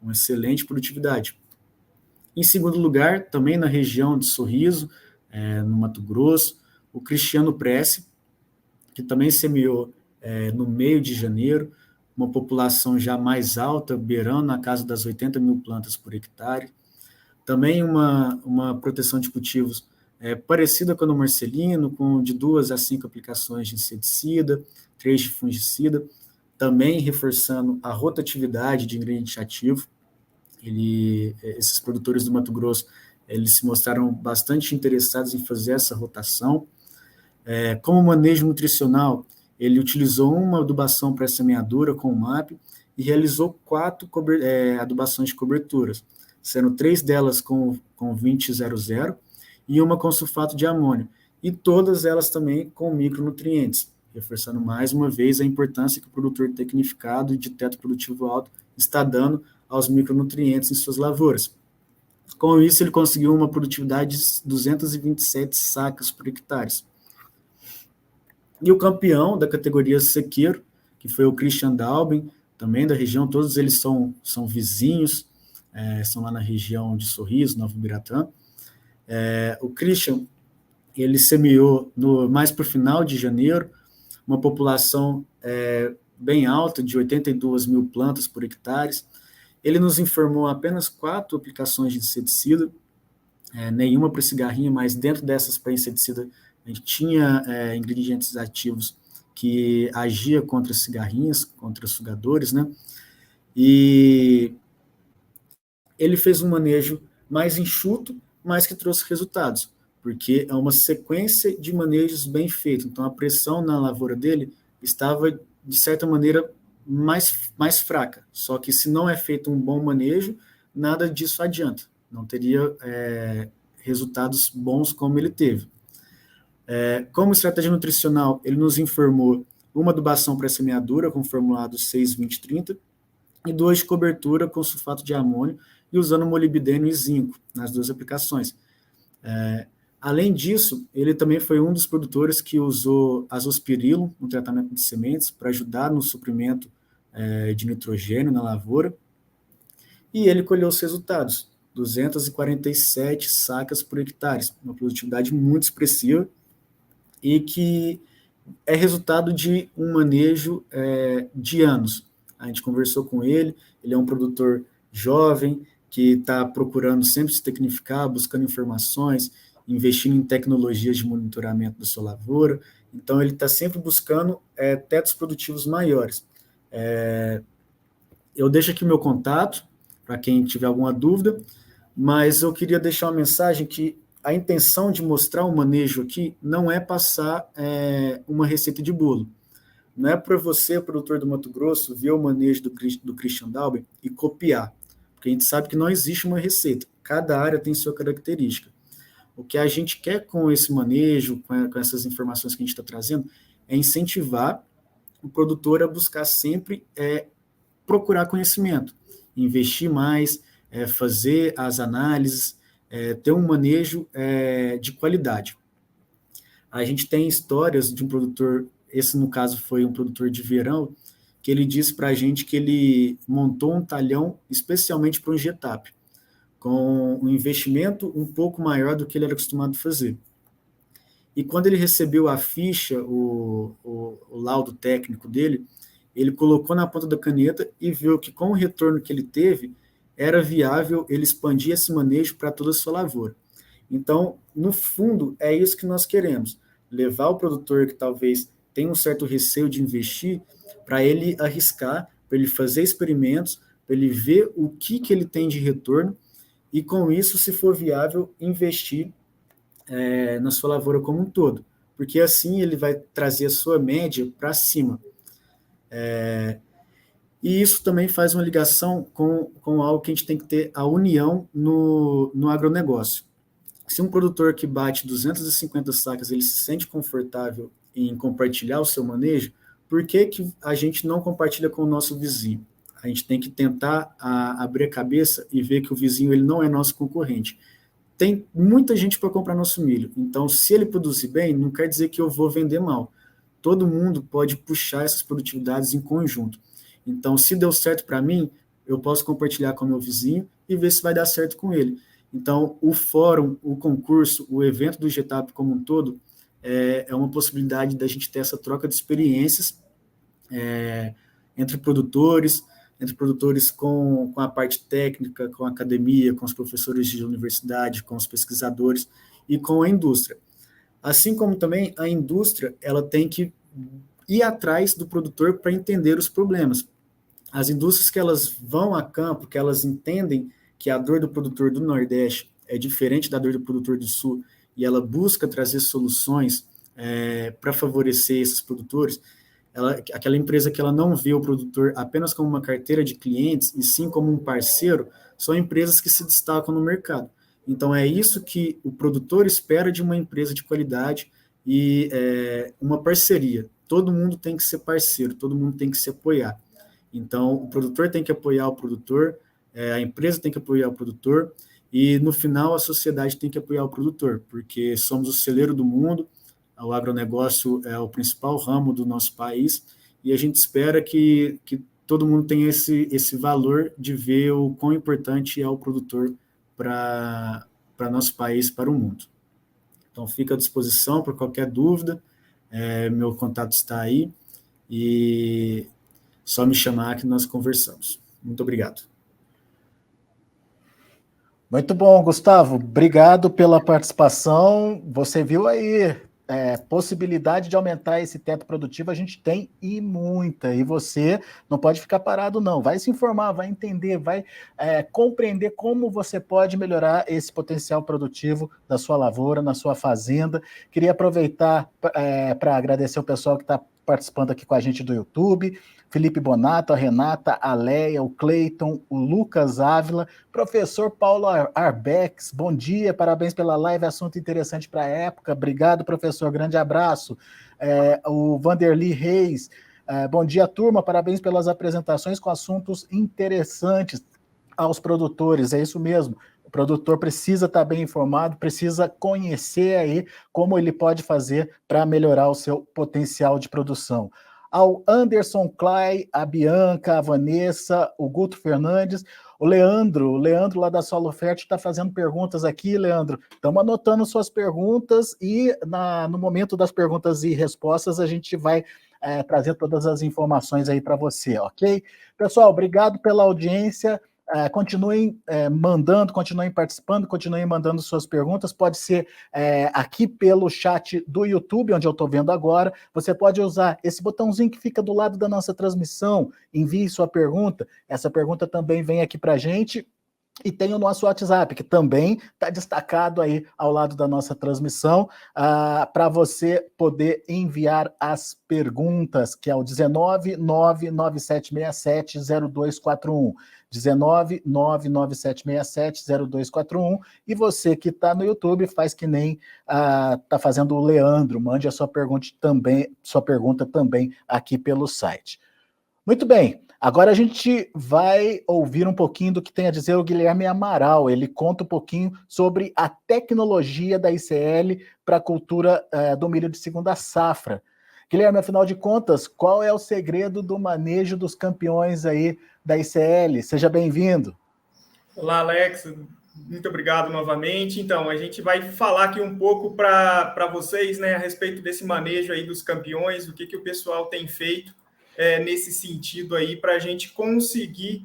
uma excelente produtividade. Em segundo lugar, também na região de Sorriso, no Mato Grosso, o Cristiano Prece, que também semeou no meio de janeiro, uma população já mais alta, beirando na casa das 80 mil plantas por hectare. Também uma proteção de cultivos parecida com a do Marcelino, com de 2 a 5 aplicações de inseticida, 3 de fungicida, também reforçando a rotatividade de ingrediente ativo. Esses produtores do Mato Grosso, eles se mostraram bastante interessados em fazer essa rotação. Como manejo nutricional, ele utilizou uma adubação para semeadura com o MAP e realizou 4 adubações de coberturas, sendo 3 delas com 2000 e uma com sulfato de amônio, e todas elas também com micronutrientes, reforçando mais uma vez a importância que o produtor tecnificado e de teto produtivo alto está dando aos micronutrientes em suas lavouras. Com isso, ele conseguiu uma produtividade de 227 sacas por hectare. E o campeão da categoria Sequeiro, que foi o Christian Dalben, também da região, todos eles são vizinhos, são lá na região de Sorriso, Nova Ubiratã. O Christian, ele semeou mais para o final de janeiro, uma população bem alta, de 82 mil plantas por hectare. Ele nos informou apenas 4 aplicações de inseticida, nenhuma para cigarrinha, mas dentro dessas para inseticida, a gente tinha ingredientes ativos que agia contra cigarrinhas, contra sugadores, né? E ele fez um manejo mais enxuto, mas que trouxe resultados, porque é uma sequência de manejos bem feitos. Então, a pressão na lavoura dele estava, de certa maneira, mais fraca. Só que se não é feito um bom manejo, nada disso adianta. Não teria resultados bons como ele teve. Como estratégia nutricional, ele nos informou uma adubação pré-semeadura com formulado 6-20-30 e 2 de cobertura com sulfato de amônio e usando molibdênio e zinco nas 2 aplicações. Além disso, ele também foi um dos produtores que usou azospirilo no tratamento de sementes para ajudar no suprimento de nitrogênio na lavoura, e ele colheu os resultados, 247 sacas por hectare, uma produtividade muito expressiva, e que é resultado de um manejo de anos. A gente conversou com ele é um produtor jovem, que está procurando sempre se tecnificar, buscando informações, investindo em tecnologias de monitoramento da sua lavoura. Então, ele está sempre buscando tetos produtivos maiores. Eu deixo aqui meu contato, para quem tiver alguma dúvida, mas eu queria deixar uma mensagem que a intenção de mostrar o manejo aqui não é passar uma receita de bolo. Não é para você, produtor do Mato Grosso, ver o manejo do Christian Dalben e copiar, porque a gente sabe que não existe uma receita, cada área tem sua característica. O que a gente quer com esse manejo, com essas informações que a gente está trazendo, é incentivar o produtor a buscar sempre procurar conhecimento, investir mais, fazer as análises, ter um manejo de qualidade. A gente tem histórias de um produtor, esse no caso foi um produtor de verão, que ele disse para a gente que ele montou um talhão especialmente para um Getap, com um investimento um pouco maior do que ele era acostumado a fazer. E quando ele recebeu a ficha, o laudo técnico dele, ele colocou na ponta da caneta e viu que com o retorno que ele teve, era viável ele expandir esse manejo para toda a sua lavoura. Então, no fundo, é isso que nós queremos, levar o produtor que talvez tenha um certo receio de investir, para ele arriscar, para ele fazer experimentos, para ele ver o que ele tem de retorno, e com isso, se for viável, investir na sua lavoura como um todo, porque assim ele vai trazer a sua média para cima. E isso também faz uma ligação com algo que a gente tem que ter, a união no agronegócio. Se um produtor que bate 250 sacas, ele se sente confortável em compartilhar o seu manejo, por que a gente não compartilha com o nosso vizinho? A gente tem que tentar abrir a cabeça e ver que o vizinho ele não é nosso concorrente. Tem muita gente para comprar nosso milho, então se ele produzir bem, não quer dizer que eu vou vender mal. Todo mundo pode puxar essas produtividades em conjunto. Então, se deu certo para mim, eu posso compartilhar com o meu vizinho e ver se vai dar certo com ele. Então, o fórum, o concurso, o evento do Getap como um todo, é uma possibilidade da gente ter essa troca de experiências entre produtores com a parte técnica, com a academia, com os professores de universidade, com os pesquisadores e com a indústria. Assim como também a indústria, ela tem que ir atrás do produtor para entender os problemas. As indústrias que elas vão a campo, que elas entendem que a dor do produtor do Nordeste é diferente da dor do produtor do Sul, e ela busca trazer soluções para favorecer esses produtores, aquela empresa que ela não vê o produtor apenas como uma carteira de clientes, e sim como um parceiro, são empresas que se destacam no mercado. Então, é isso que o produtor espera de uma empresa de qualidade e uma parceria. Todo mundo tem que ser parceiro, todo mundo tem que se apoiar. Então, o produtor tem que apoiar o produtor, a empresa tem que apoiar o produtor, e, no final, a sociedade tem que apoiar o produtor, porque somos o celeiro do mundo, o agronegócio é o principal ramo do nosso país, e a gente espera que todo mundo tenha esse valor de ver o quão importante é o produtor para nosso país, para o mundo. Então, fica à disposição para qualquer dúvida, meu contato está aí, e só me chamar que nós conversamos. Muito obrigado. Muito bom, Gustavo. Obrigado pela participação. Você viu aí, possibilidade de aumentar esse teto produtivo, a gente tem e muita. E você não pode ficar parado, não. Vai se informar, vai entender, vai compreender como você pode melhorar esse potencial produtivo da sua lavoura, na sua fazenda. Queria aproveitar para agradecer o pessoal que está participando aqui com a gente do YouTube, Felipe Bonato, a Renata, a Leia, o Cleiton, o Lucas Ávila, professor Paulo Arbex, bom dia, parabéns pela live, assunto interessante para a época, obrigado, professor, grande abraço. O Vanderly Reis, bom dia, turma, parabéns pelas apresentações com assuntos interessantes aos produtores, é isso mesmo. O produtor precisa estar bem informado, precisa conhecer aí como ele pode fazer para melhorar o seu potencial de produção. Ao Anderson Clay, a Bianca, a Vanessa, o Guto Fernandes, o Leandro lá da Solo Fértil está fazendo perguntas aqui, Leandro. Estamos anotando suas perguntas e no momento das perguntas e respostas a gente vai trazer todas as informações aí para você, ok? Pessoal, obrigado pela audiência. continuem mandando, continuem participando, continuem mandando suas perguntas. Pode ser aqui pelo chat do YouTube, onde eu estou vendo agora. Você pode usar esse botãozinho que fica do lado da nossa transmissão. Envie sua pergunta. Essa pergunta também vem aqui para a gente. E tem o nosso WhatsApp, que também está destacado aí ao lado da nossa transmissão, para você poder enviar as perguntas, que é o 19997670241. 19997670241. E você que está no YouTube faz que nem está fazendo o Leandro, mande a sua pergunta também aqui pelo site. Muito bem, agora a gente vai ouvir um pouquinho do que tem a dizer o Guilherme Amaral. Ele conta um pouquinho sobre a tecnologia da ICL para a cultura do milho de segunda safra. Guilherme, afinal de contas, qual é o segredo do manejo dos campeões aí da ICL? Seja bem-vindo. Olá, Alex. Muito obrigado novamente. Então, a gente vai falar aqui um pouco para vocês, né, a respeito desse manejo aí dos campeões, o que o pessoal tem feito nesse sentido aí, para a gente conseguir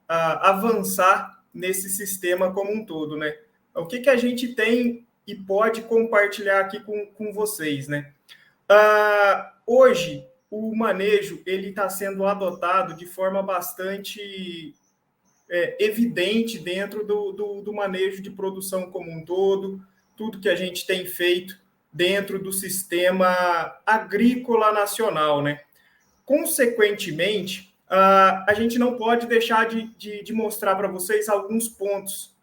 avançar nesse sistema como um todo, né? O que a gente tem e pode compartilhar aqui com vocês, né? Hoje, o manejo ele está sendo adotado de forma bastante evidente dentro do manejo de produção como um todo, tudo que a gente tem feito dentro do sistema agrícola nacional, né? Consequentemente, a gente não pode deixar de mostrar para vocês alguns pontos.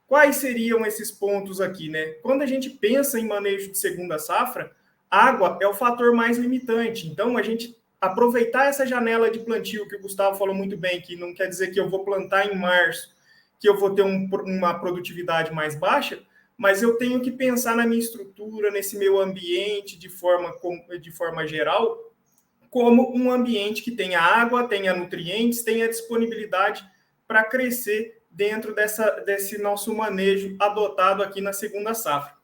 Quais seriam esses pontos aqui, né? Quando a gente pensa em manejo de segunda safra, água é o fator mais limitante. Então, a gente aproveitar essa janela de plantio, que o Gustavo falou muito bem, que não quer dizer que eu vou plantar em março, que eu vou ter uma produtividade mais baixa, mas eu tenho que pensar na minha estrutura, nesse meu ambiente, de forma geral, como um ambiente que tenha água, tenha nutrientes, tenha disponibilidade para crescer dentro desse nosso manejo adotado aqui na segunda safra.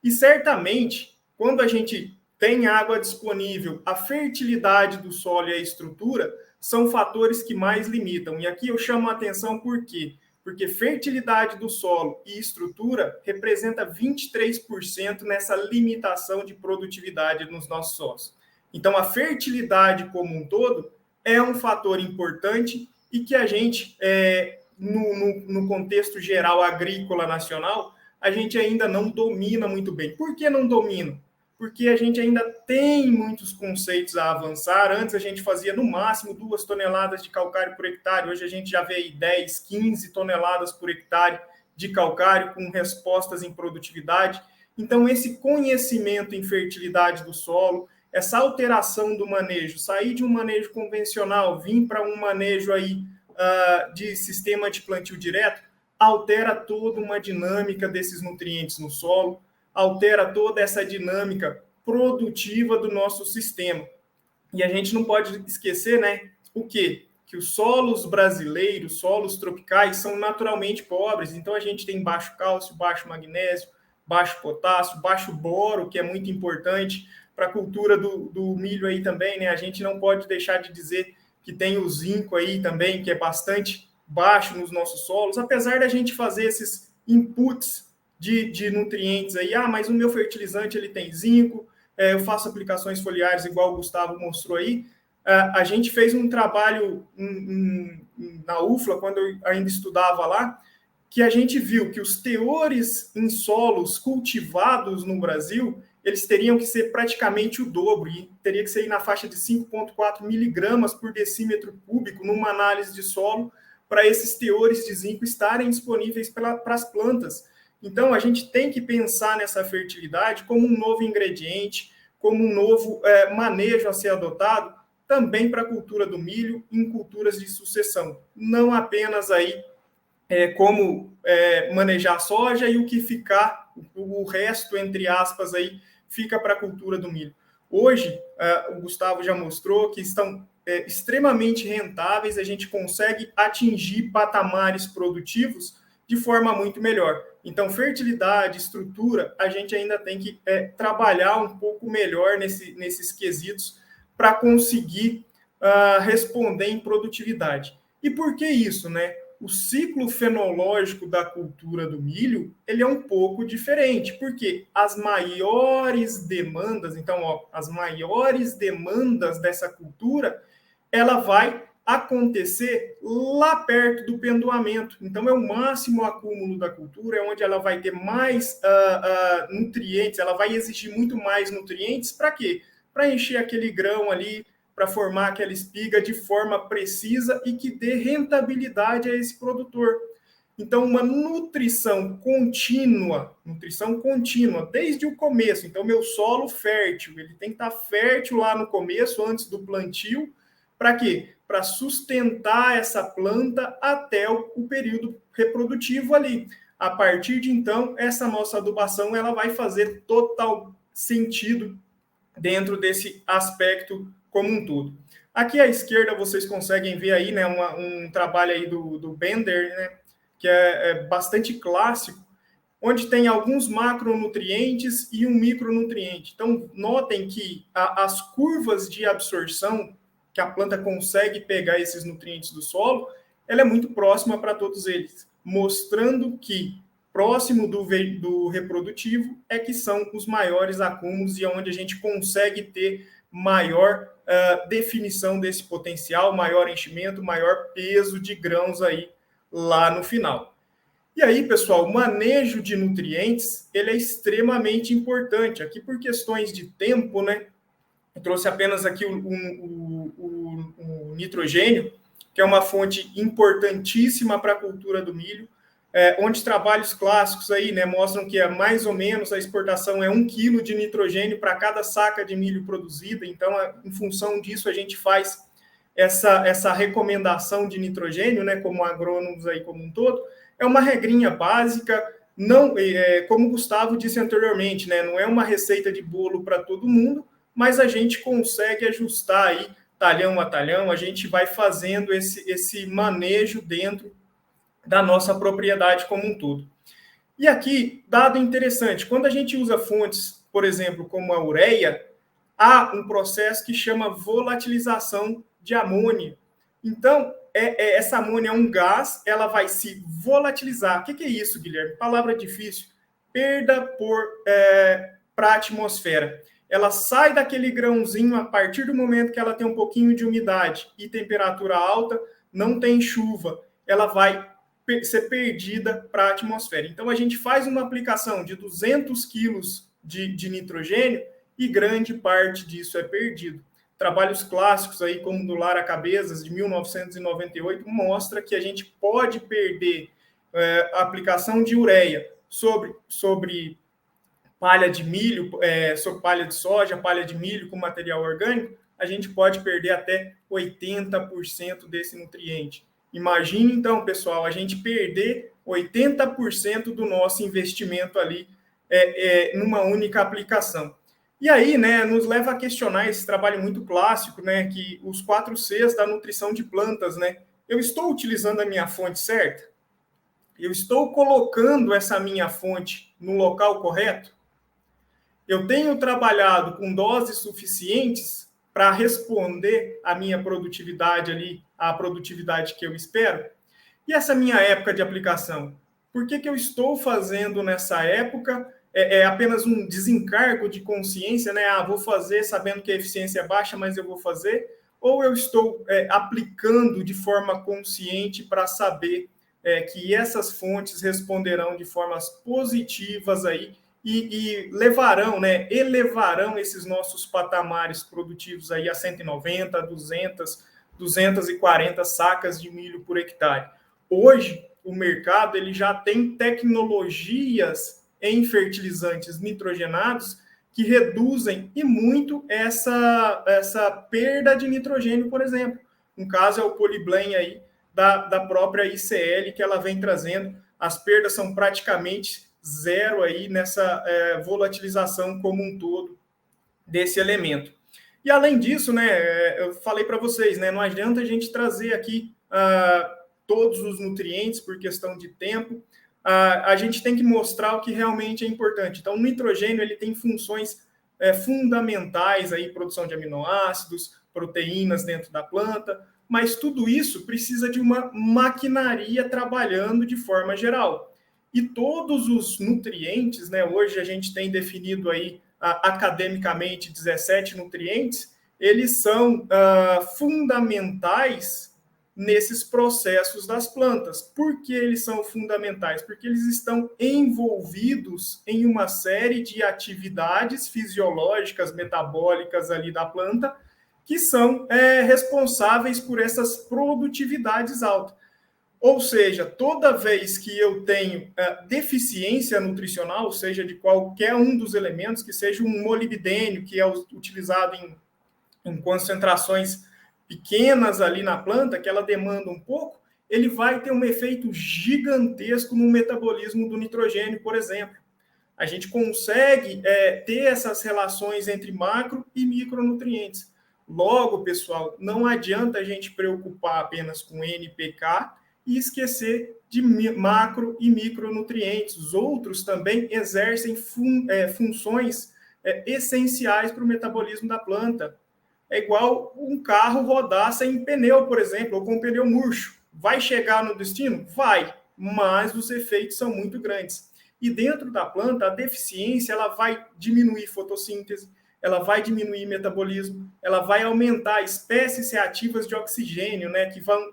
E certamente, quando a gente tem água disponível, a fertilidade do solo e a estrutura são fatores que mais limitam. E aqui eu chamo a atenção por quê? Porque fertilidade do solo e estrutura representa 23% nessa limitação de produtividade nos nossos solos. Então, a fertilidade como um todo é um fator importante e que a gente, no contexto geral agrícola nacional, a gente ainda não domina muito bem. Por que não domina? Porque a gente ainda tem muitos conceitos a avançar. Antes a gente fazia no máximo 2 toneladas de calcário por hectare, hoje a gente já vê aí 10, 15 toneladas por hectare de calcário com respostas em produtividade. Então, esse conhecimento em fertilidade do solo, essa alteração do manejo, sair de um manejo convencional, vir para um manejo aí, de sistema de plantio direto, altera toda uma dinâmica desses nutrientes no solo, altera toda essa dinâmica produtiva do nosso sistema. E a gente não pode esquecer, né, o quê? Que os solos brasileiros, solos tropicais, são naturalmente pobres. Então, a gente tem baixo cálcio, baixo magnésio, baixo potássio, baixo boro, que é muito importante para a cultura do milho aí também, né? A gente não pode deixar de dizer que tem o zinco aí também, que é bastante baixo nos nossos solos, apesar da gente fazer esses inputs de nutrientes aí. Mas o meu fertilizante ele tem zinco, eu faço aplicações foliares igual o Gustavo mostrou aí. A gente fez um trabalho na UFLA, quando eu ainda estudava lá, que a gente viu que os teores em solos cultivados no Brasil, eles teriam que ser praticamente o dobro, e teria que ser na faixa de 5,4 miligramas por decímetro cúbico numa análise de solo, para esses teores de zinco estarem disponíveis para as plantas. Então, a gente tem que pensar nessa fertilidade como um novo ingrediente, como um novo manejo a ser adotado, também para a cultura do milho, em culturas de sucessão. Não apenas aí como manejar soja e o que ficar, o resto, entre aspas, aí, fica para a cultura do milho. Hoje, o Gustavo já mostrou que estão extremamente rentáveis, a gente consegue atingir patamares produtivos de forma muito melhor. Então, fertilidade, estrutura, a gente ainda tem que trabalhar um pouco melhor nesses quesitos para conseguir responder em produtividade. E por que isso, né? O ciclo fenológico da cultura do milho, ele é um pouco diferente, porque as maiores demandas, então, as maiores demandas dessa cultura, ela vai acontecer lá perto do pendoamento. Então, é o máximo acúmulo da cultura, é onde ela vai ter mais nutrientes, ela vai exigir muito mais nutrientes, para quê? Para encher aquele grão ali, para formar aquela espiga de forma precisa e que dê rentabilidade a esse produtor. Então, uma nutrição contínua, desde o começo. Então, meu solo fértil, ele tem que estar fértil lá no começo, antes do plantio. Para quê? Para sustentar essa planta até o período reprodutivo ali. A partir de então, essa nossa adubação ela vai fazer total sentido dentro desse aspecto como um todo. Aqui à esquerda vocês conseguem ver aí, né, um trabalho aí do Bender, né, que é bastante clássico, onde tem alguns macronutrientes e um micronutriente. Então, notem que as curvas de absorção que a planta consegue pegar esses nutrientes do solo, ela é muito próxima para todos eles, mostrando que próximo do reprodutivo é que são os maiores acúmulos e onde a gente consegue ter maior definição desse potencial, maior enchimento, maior peso de grãos aí lá no final. E aí, pessoal, o manejo de nutrientes, ele é extremamente importante. Aqui, por questões de tempo, né, eu trouxe apenas aqui o nitrogênio, que é uma fonte importantíssima para a cultura do milho, onde trabalhos clássicos aí, né, mostram que mais ou menos a exportação é 1 quilo de nitrogênio para cada saca de milho produzida. Então, em função disso, a gente faz essa recomendação de nitrogênio, né, como agrônomos aí como um todo. É uma regrinha básica, não, como o Gustavo disse anteriormente, né, não é uma receita de bolo para todo mundo, mas a gente consegue ajustar aí, talhão a talhão, a gente vai fazendo esse manejo dentro da nossa propriedade como um todo. E aqui, dado interessante, quando a gente usa fontes, por exemplo, como a ureia, há um processo que chama volatilização de amônia. Então, essa amônia é um gás, ela vai se volatilizar. O que é isso, Guilherme? Palavra difícil. Perda para a atmosfera. Ela sai daquele grãozinho a partir do momento que ela tem um pouquinho de umidade e temperatura alta, não tem chuva, ela vai ser perdida para a atmosfera. Então, a gente faz uma aplicação de 200 quilos de nitrogênio e grande parte disso é perdido. Trabalhos clássicos aí, como do Lara Cabezas, de 1998, mostra que a gente pode perder a aplicação de ureia sobre palha de milho, sobre palha de soja, palha de milho com material orgânico, a gente pode perder até 80% desse nutriente. Imagine, então, pessoal, a gente perder 80% do nosso investimento ali numa única aplicação. E aí, né, nos leva a questionar esse trabalho muito clássico, né, que os 4 Cs da nutrição de plantas, né? Eu estou utilizando a minha fonte certa? Eu estou colocando essa minha fonte no local correto? Eu tenho trabalhado com doses suficientes para responder à minha produtividade ali, à produtividade que eu espero? E essa minha época de aplicação? Por que eu estou fazendo nessa época? É apenas um desencargo de consciência, né? Vou fazer sabendo que a eficiência é baixa, mas eu vou fazer? Ou eu estou aplicando de forma consciente para saber que essas fontes responderão de formas positivas aí e levarão, né, elevarão esses nossos patamares produtivos aí a 190, 200, 240 sacas de milho por hectare. Hoje, o mercado ele já tem tecnologias em fertilizantes nitrogenados que reduzem e muito essa perda de nitrogênio, por exemplo. Um caso é o Polyblend aí da própria ICL, que ela vem trazendo. As perdas são praticamente zero aí nessa volatilização como um todo desse elemento. E além disso, né, eu falei para vocês, né, não adianta a gente trazer aqui todos os nutrientes por questão de tempo, a gente tem que mostrar o que realmente é importante. Então, o nitrogênio ele tem funções fundamentais, aí, produção de aminoácidos, proteínas dentro da planta, mas tudo isso precisa de uma maquinaria trabalhando de forma geral. E todos os nutrientes, né, hoje a gente tem definido aí academicamente 17 nutrientes, eles são fundamentais nesses processos das plantas. Por que eles são fundamentais? Porque eles estão envolvidos em uma série de atividades fisiológicas, metabólicas ali da planta, que são responsáveis por essas produtividades altas. Ou seja, toda vez que eu tenho deficiência nutricional, seja de qualquer um dos elementos, que seja um molibdênio, que é utilizado em concentrações pequenas ali na planta, que ela demanda um pouco, ele vai ter um efeito gigantesco no metabolismo do nitrogênio, por exemplo. A gente consegue ter essas relações entre macro e micronutrientes. Logo, pessoal, não adianta a gente preocupar apenas com NPK e esquecer de macro e micronutrientes. Os outros também exercem funções essenciais para o metabolismo da planta. É igual um carro rodar sem pneu, por exemplo, ou com pneu murcho. Vai chegar no destino? Vai, mas os efeitos são muito grandes. E dentro da planta, a deficiência ela vai diminuir fotossíntese, ela vai diminuir metabolismo, ela vai aumentar espécies reativas de oxigênio, né, que vão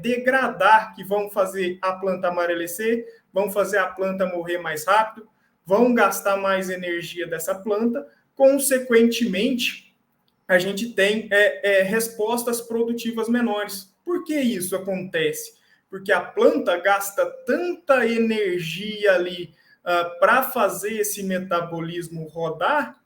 degradar, que vão fazer a planta amarecer, vão fazer a planta morrer mais rápido, vão gastar mais energia dessa planta. Consequentemente, a gente tem respostas produtivas menores. Por que isso acontece? Porque a planta gasta tanta energia ali para fazer esse metabolismo rodar,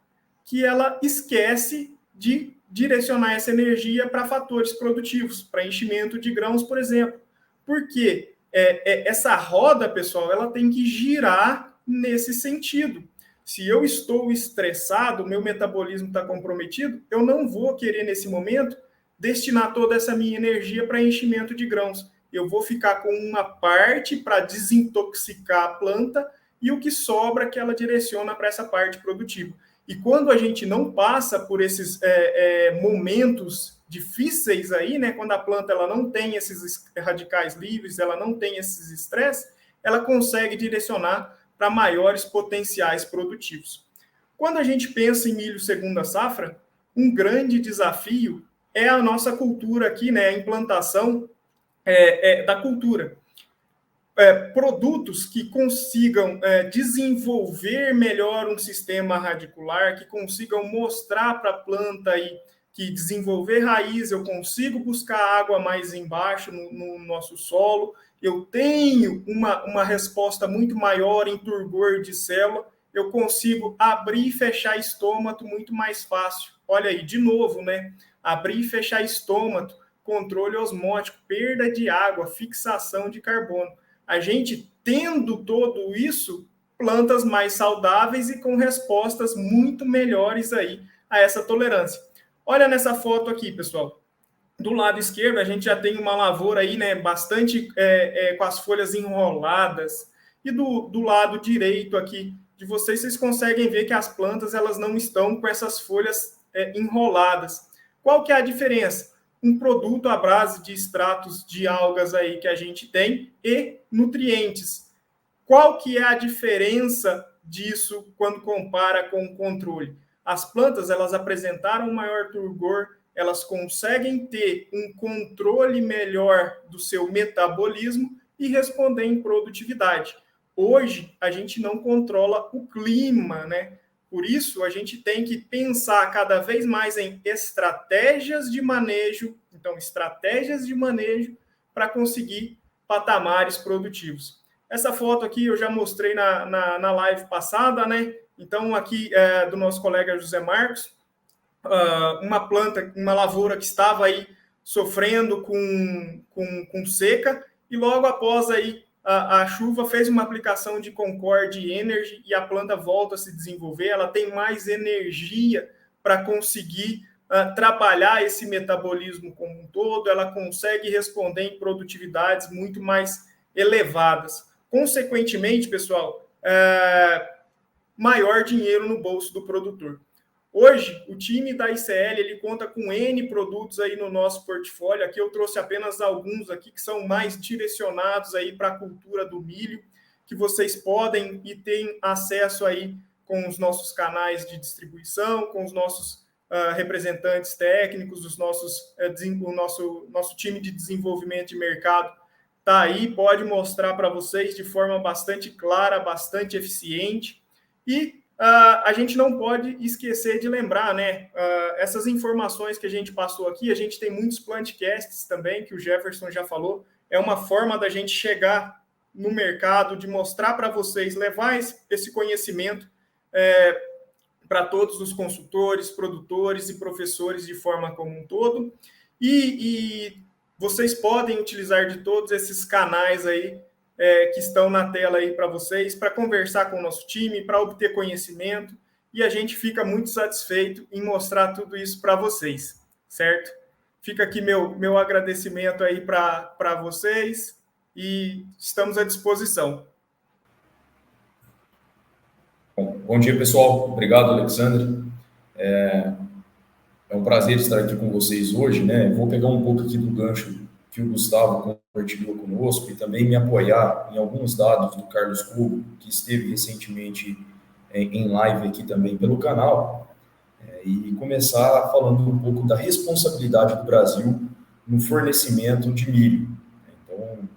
que ela esquece de direcionar essa energia para fatores produtivos, para enchimento de grãos, por exemplo. Porque essa roda, pessoal, ela tem que girar nesse sentido. Se eu estou estressado, meu metabolismo está comprometido, eu não vou querer, nesse momento, destinar toda essa minha energia para enchimento de grãos. Eu vou ficar com uma parte para desintoxicar a planta e o que sobra que ela direciona para essa parte produtiva. E quando a gente não passa por esses momentos difíceis aí, né, quando a planta ela não tem esses radicais livres, ela não tem esses estresses, ela consegue direcionar para maiores potenciais produtivos. Quando a gente pensa em milho segunda safra, um grande desafio é a nossa cultura aqui, né, a implantação da cultura. Produtos que consigam desenvolver melhor um sistema radicular, que consigam mostrar para a planta aí que desenvolver raiz, eu consigo buscar água mais embaixo no nosso solo, eu tenho uma resposta muito maior em turgor de célula, eu consigo abrir e fechar estômato muito mais fácil. Olha aí, de novo, né? Abrir e fechar estômato, controle osmótico, perda de água, fixação de carbono. A gente tendo tudo isso, plantas mais saudáveis e com respostas muito melhores aí a essa tolerância. Olha nessa foto aqui, pessoal. Do lado esquerdo, a gente já tem uma lavoura aí, né, bastante com as folhas enroladas. E do lado direito aqui de vocês conseguem ver que as plantas elas não estão com essas folhas enroladas. Qual que é a diferença? Um produto à base de extratos de algas aí que a gente tem e nutrientes. Qual que é a diferença disso quando compara com o controle? As plantas, elas apresentaram um maior turgor, elas conseguem ter um controle melhor do seu metabolismo e responder em produtividade. Hoje, a gente não controla o clima, né? Por isso, a gente tem que pensar cada vez mais em estratégias de manejo. Então, estratégias de manejo para conseguir patamares produtivos. Essa foto aqui eu já mostrei na live passada, né? Então, aqui do nosso colega José Marcos, uma lavoura que estava aí sofrendo com seca, e logo após aí a chuva fez uma aplicação de Concord Energy e a planta volta a se desenvolver, ela tem mais energia para conseguir trabalhar esse metabolismo como um todo, ela consegue responder em produtividades muito mais elevadas. Consequentemente, pessoal, maior dinheiro no bolso do produtor. Hoje, o time da ICL, ele conta com N produtos aí no nosso portfólio. Aqui eu trouxe apenas alguns aqui que são mais direcionados aí para a cultura do milho, que vocês podem e têm acesso aí com os nossos canais de distribuição, com os nossos representantes técnicos, o nosso time de desenvolvimento de mercado está aí, pode mostrar para vocês de forma bastante clara, bastante eficiente. E a gente não pode esquecer de lembrar, né? Essas informações que a gente passou aqui, a gente tem muitos plantcasts também, que o Jefferson já falou, é uma forma da gente chegar no mercado, de mostrar para vocês, levar esse conhecimento para todos os consultores, produtores e professores de forma como um todo. E vocês podem utilizar de todos esses canais aí que estão na tela aí para vocês, para conversar com o nosso time, para obter conhecimento, e a gente fica muito satisfeito em mostrar tudo isso para vocês, certo? Fica aqui meu agradecimento aí para vocês e estamos à disposição. Bom dia, pessoal. Obrigado, Alexandre. É um prazer estar aqui com vocês hoje, né? Vou pegar um pouco aqui do gancho que o Gustavo compartilhou conosco e também me apoiar em alguns dados do Carlos Cubo, que esteve recentemente em live aqui também pelo canal, e começar falando um pouco da responsabilidade do Brasil no fornecimento de milho. Então,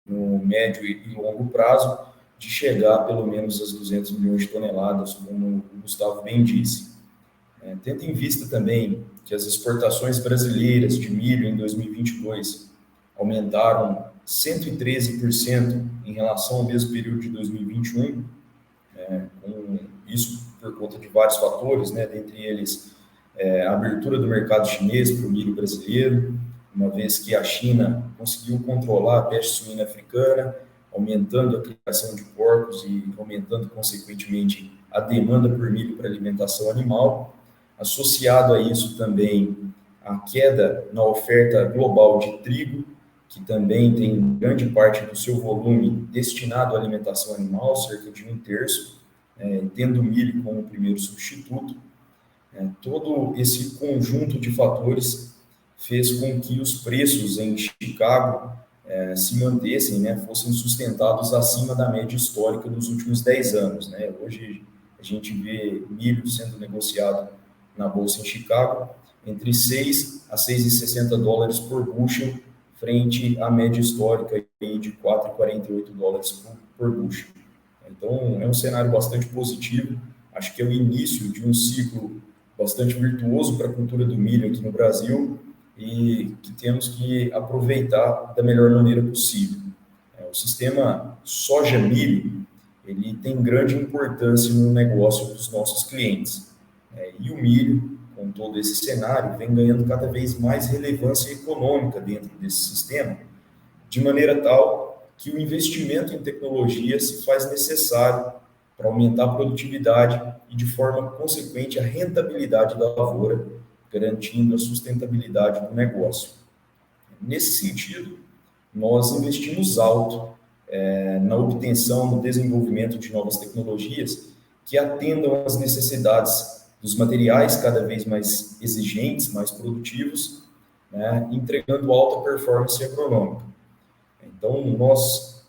no médio e longo prazo, de chegar pelo menos às 200 milhões de toneladas, como o Gustavo bem disse. Tendo em vista também que as exportações brasileiras de milho em 2022 aumentaram 113% em relação ao mesmo período de 2021, isso por conta de vários fatores, né, dentre eles a abertura do mercado chinês para o milho brasileiro, uma vez que a China conseguiu controlar a peste suína africana, aumentando a criação de porcos e aumentando, consequentemente, a demanda por milho para alimentação animal. Associado a isso também a queda na oferta global de trigo, que também tem grande parte do seu volume destinado à alimentação animal, cerca de 1/3, tendo o milho como primeiro substituto. Todo esse conjunto de fatores fez com que os preços em Chicago se mantessem, né, fossem sustentados acima da média histórica dos últimos 10 anos. Né? Hoje a gente vê milho sendo negociado na bolsa em Chicago entre 6 a 6,60 dólares por bushel, frente à média histórica de 4,48 dólares por bushel. Então, é um cenário bastante positivo. Acho que é o início de um ciclo bastante virtuoso para a cultura do milho aqui no Brasil e que temos que aproveitar da melhor maneira possível. O sistema soja-milho, ele tem grande importância no negócio dos nossos clientes. E o milho, com todo esse cenário, vem ganhando cada vez mais relevância econômica dentro desse sistema, de maneira tal que o investimento em tecnologia se faz necessário para aumentar a produtividade e, de forma consequente, a rentabilidade da lavoura, garantindo a sustentabilidade do negócio. Nesse sentido, nós investimos alto na obtenção, no desenvolvimento de novas tecnologias que atendam às necessidades dos materiais cada vez mais exigentes, mais produtivos, né, entregando alta performance agronômica. Então, nós,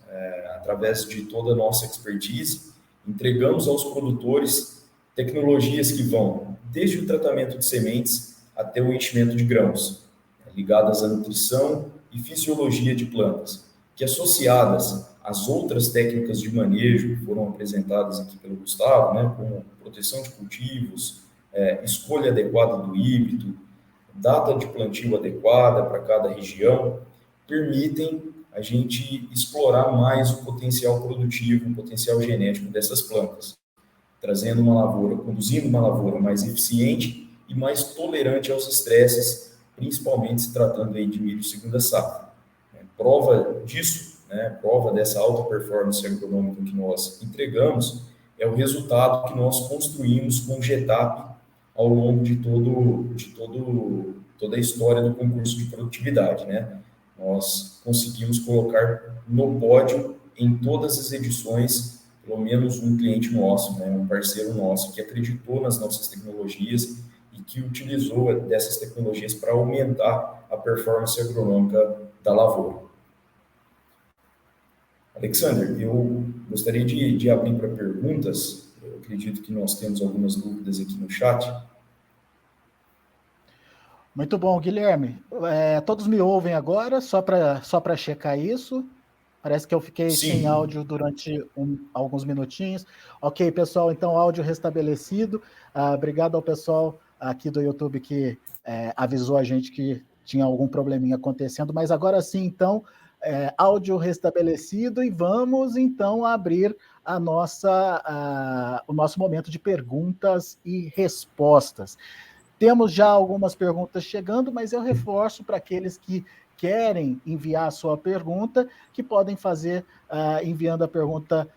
através de toda a nossa expertise, entregamos aos produtores tecnologias que vão desde o tratamento de sementes até o enchimento de grãos, ligadas à nutrição e fisiologia de plantas, que associadas às outras técnicas de manejo que foram apresentadas aqui pelo Gustavo, né, como proteção de cultivos, escolha adequada do híbrido, data de plantio adequada para cada região, permitem a gente explorar mais o potencial produtivo, o potencial genético dessas plantas, trazendo uma lavoura, conduzindo uma lavoura mais eficiente e mais tolerante aos estresses, principalmente se tratando aí de milho segunda safra. Prova disso, né, prova dessa alta performance agronômica que nós entregamos, é o resultado que nós construímos com o GETAP ao longo de toda a história do concurso de produtividade, né? Nós conseguimos colocar no pódio em todas as edições, pelo menos um cliente nosso, né, um parceiro nosso, que acreditou nas nossas tecnologias e que utilizou dessas tecnologias para aumentar a performance agronômica da lavoura. Alexander, eu gostaria de abrir para perguntas. Eu acredito que nós temos algumas dúvidas aqui no chat. Muito bom, Guilherme. Todos me ouvem agora, só para checar isso. Parece que eu fiquei sem áudio durante alguns minutinhos. Ok, pessoal, então áudio restabelecido. Obrigado ao pessoal aqui do YouTube que avisou a gente que tinha algum probleminha acontecendo, mas agora sim, então, áudio restabelecido e vamos, então, abrir o nosso momento de perguntas e respostas. Temos já algumas perguntas chegando, mas eu reforço para aqueles que querem enviar a sua pergunta, que podem fazer enviando a pergunta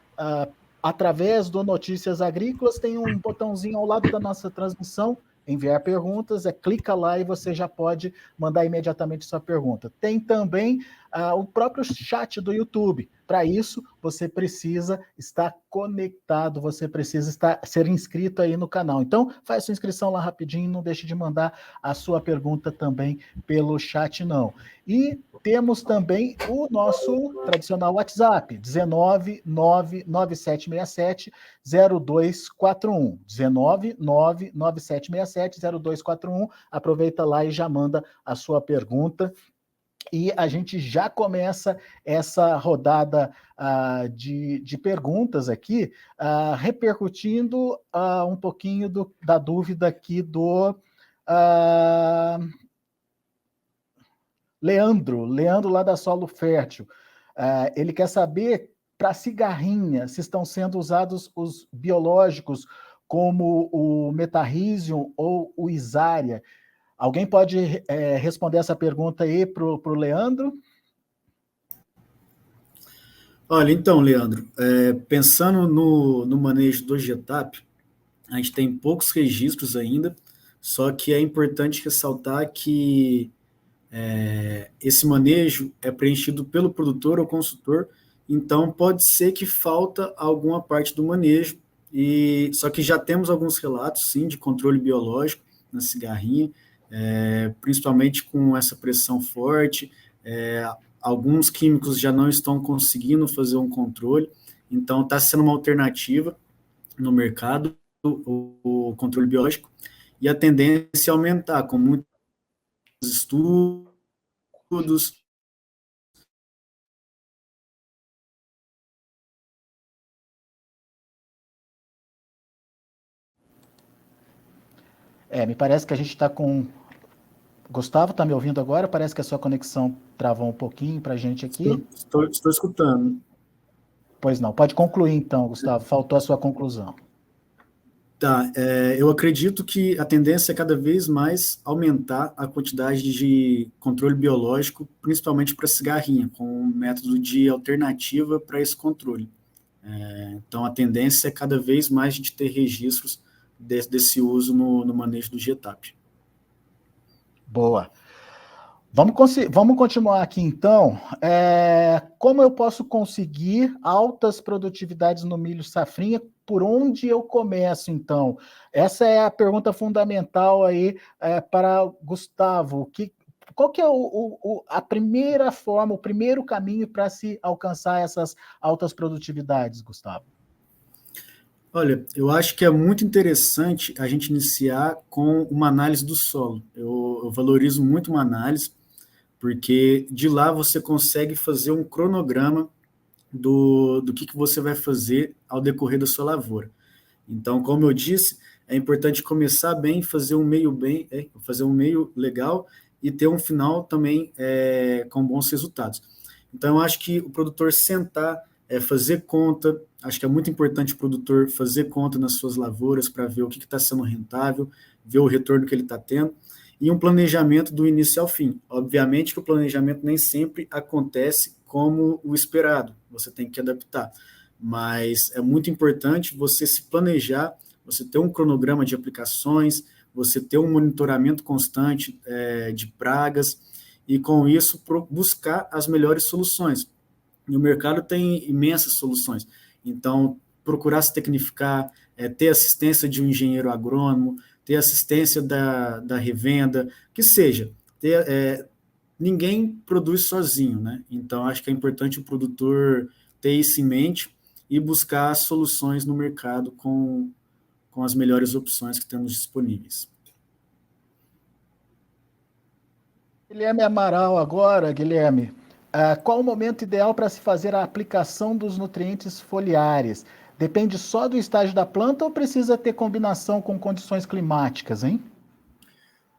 através do Notícias Agrícolas. Tem um botãozinho ao lado da nossa transmissão, enviar perguntas, clica lá e você já pode mandar imediatamente sua pergunta. Tem também o próprio chat do YouTube. Para isso, você precisa estar conectado, você precisa ser inscrito aí no canal. Então, faz sua inscrição lá rapidinho, não deixe de mandar a sua pergunta também pelo chat, não. E temos também o nosso tradicional WhatsApp, 19997670241. 19997670241. Aproveita lá e já manda a sua pergunta. E a gente já começa essa rodada de perguntas aqui, repercutindo um pouquinho da dúvida aqui do Leandro lá da Solo Fértil. Ele quer saber, para cigarrinha, se estão sendo usados os biológicos como o Metarhizium ou o Isária. Alguém pode responder essa pergunta aí para o Leandro? Olha, então, Leandro, pensando no manejo do GTAP, a gente tem poucos registros ainda, só que é importante ressaltar que esse manejo é preenchido pelo produtor ou consultor, então pode ser que falta alguma parte do manejo, só que já temos alguns relatos, sim, de controle biológico na cigarrinha, principalmente com essa pressão forte, alguns químicos já não estão conseguindo fazer um controle, então está sendo uma alternativa no mercado, o controle biológico, e a tendência é aumentar, com muitos estudos. Me parece que a gente está com... Gustavo, está me ouvindo agora? Parece que a sua conexão travou um pouquinho para a gente aqui. Estou escutando. Pois não. Pode concluir, então, Gustavo. Faltou a sua conclusão. Tá. Eu acredito que a tendência é cada vez mais aumentar a quantidade de controle biológico, principalmente para cigarrinha, com um método de alternativa para esse controle. Então, a tendência é cada vez mais a gente ter registros desse uso no manejo do GTAP. Boa. Vamos continuar aqui, então. Como eu posso conseguir altas produtividades no milho safrinha? Por onde eu começo, então? Essa é a pergunta fundamental aí para Gustavo. Qual que é a primeira forma, o primeiro caminho para se alcançar essas altas produtividades, Gustavo? Olha, eu acho que é muito interessante a gente iniciar com uma análise do solo. Eu valorizo muito uma análise, porque de lá você consegue fazer um cronograma do que você vai fazer ao decorrer da sua lavoura. Então, como eu disse, é importante começar bem, fazer um meio legal e ter um final também com bons resultados. Então, eu acho que o produtor sentar, fazer conta, acho que é muito importante o produtor fazer conta nas suas lavouras para ver o que está sendo rentável, ver o retorno que ele está tendo, e um planejamento do início ao fim. Obviamente que o planejamento nem sempre acontece como o esperado, você tem que adaptar, mas é muito importante você se planejar, você ter um cronograma de aplicações, você ter um monitoramento constante de pragas, e com isso buscar as melhores soluções. E o mercado tem imensas soluções. Então, procurar se tecnificar, ter assistência de um engenheiro agrônomo, ter assistência da revenda, que seja. Ninguém produz sozinho, né? Então, acho que é importante o produtor ter isso em mente e buscar soluções no mercado com as melhores opções que temos disponíveis. Guilherme Amaral agora, Guilherme. Qual o momento ideal para se fazer a aplicação dos nutrientes foliares? Depende só do estágio da planta ou precisa ter combinação com condições climáticas, hein?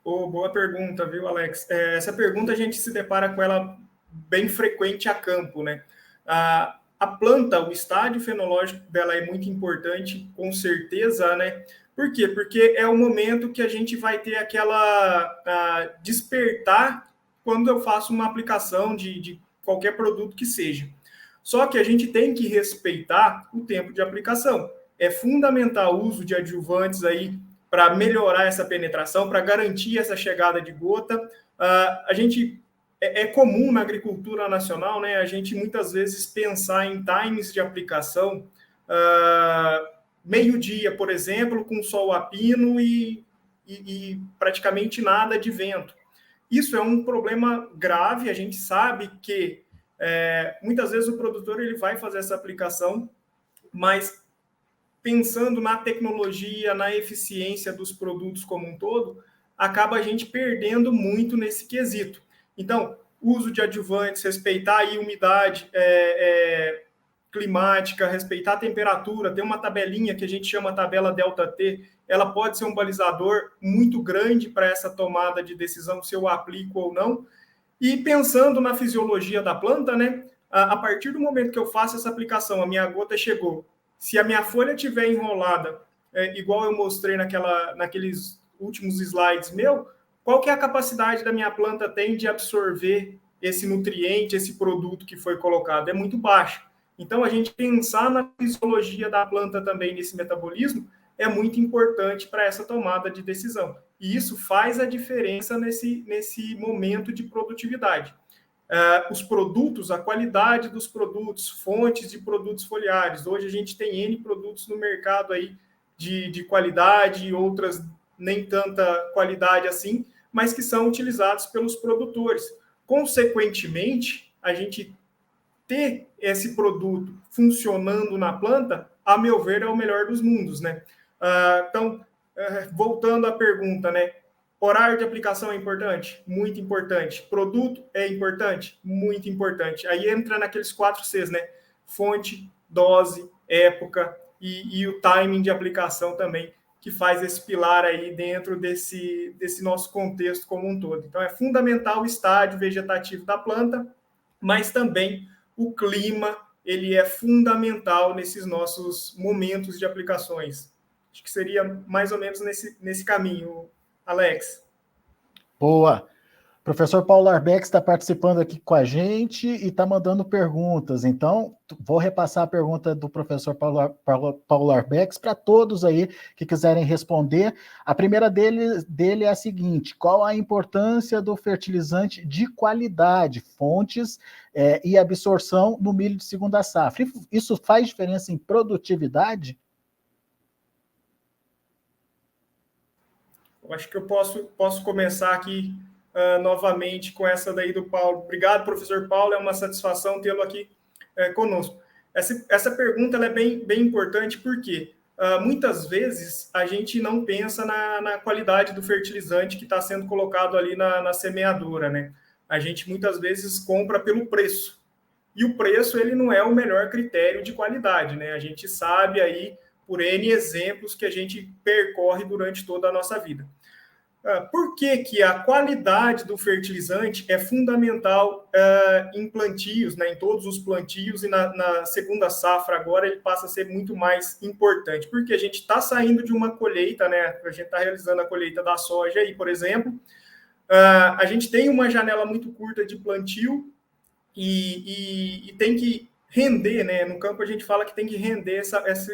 Boa pergunta, viu, Alex? Essa pergunta a gente se depara com ela bem frequente a campo, né? A planta, o estágio fenológico dela é muito importante, com certeza, né? Por quê? Porque é o momento que a gente vai ter aquela despertar quando eu faço uma aplicação de qualquer produto que seja. Só que a gente tem que respeitar o tempo de aplicação. É fundamental o uso de adjuvantes aí para melhorar essa penetração, para garantir essa chegada de gota. A gente é comum na agricultura nacional, né? A gente muitas vezes pensar em times de aplicação, meio-dia, por exemplo, com sol a pino e praticamente nada de vento. Isso é um problema grave. A gente sabe que muitas vezes o produtor ele vai fazer essa aplicação, mas pensando na tecnologia, na eficiência dos produtos como um todo, acaba a gente perdendo muito nesse quesito. Então, uso de adjuvantes, respeitar a umidade climática, respeitar a temperatura, tem uma tabelinha que a gente chama tabela ΔT, ela pode ser um balizador muito grande para essa tomada de decisão, se eu aplico ou não. E pensando na fisiologia da planta, né, a partir do momento que eu faço essa aplicação, a minha gota chegou, se a minha folha estiver enrolada, igual eu mostrei naqueles últimos slides meu, qual que é a capacidade da minha planta tem de absorver esse nutriente, esse produto que foi colocado? É muito baixa. Então, a gente pensar na fisiologia da planta também, nesse metabolismo, é muito importante para essa tomada de decisão. E isso faz a diferença nesse momento de produtividade. Os produtos, a qualidade dos produtos, fontes de produtos foliares. Hoje a gente tem N produtos no mercado aí de qualidade, outras nem tanta qualidade assim, mas que são utilizados pelos produtores. Consequentemente, a gente ter esse produto funcionando na planta, a meu ver, é o melhor dos mundos, né? Então, voltando à pergunta, né? Horário de aplicação é importante? Muito importante. Produto é importante? Muito importante. Aí entra naqueles 4 Cs, né? Fonte, dose, época e o timing de aplicação também, que faz esse pilar aí dentro desse nosso contexto como um todo. Então, é fundamental o estágio vegetativo da planta, mas também o clima, ele é fundamental nesses nossos momentos de aplicações. Acho que seria mais ou menos nesse caminho, Alex. Boa. Professor Paulo Arbex está participando aqui com a gente e está mandando perguntas. Então, vou repassar a pergunta do professor Paulo Arbex para todos aí que quiserem responder. A primeira dele é a seguinte: qual a importância do fertilizante de qualidade, fontes e absorção no milho de segunda safra? Isso faz diferença em produtividade? Eu acho que eu posso começar aqui novamente com essa daí do Paulo. Obrigado, professor Paulo, é uma satisfação tê-lo aqui conosco. Essa pergunta ela é bem importante, porque muitas vezes a gente não pensa na qualidade do fertilizante que está sendo colocado ali na semeadura, né? A gente muitas vezes compra pelo preço, e o preço ele não é o melhor critério de qualidade, né? A gente sabe aí por N exemplos que a gente percorre durante toda a nossa vida. Por que a qualidade do fertilizante é fundamental em plantios, né, em todos os plantios, e na segunda safra agora ele passa a ser muito mais importante? Porque a gente está saindo de uma colheita, né, a gente está realizando a colheita da soja aí, por exemplo, a gente tem uma janela muito curta de plantio e tem que render, né? No campo a gente fala que tem que render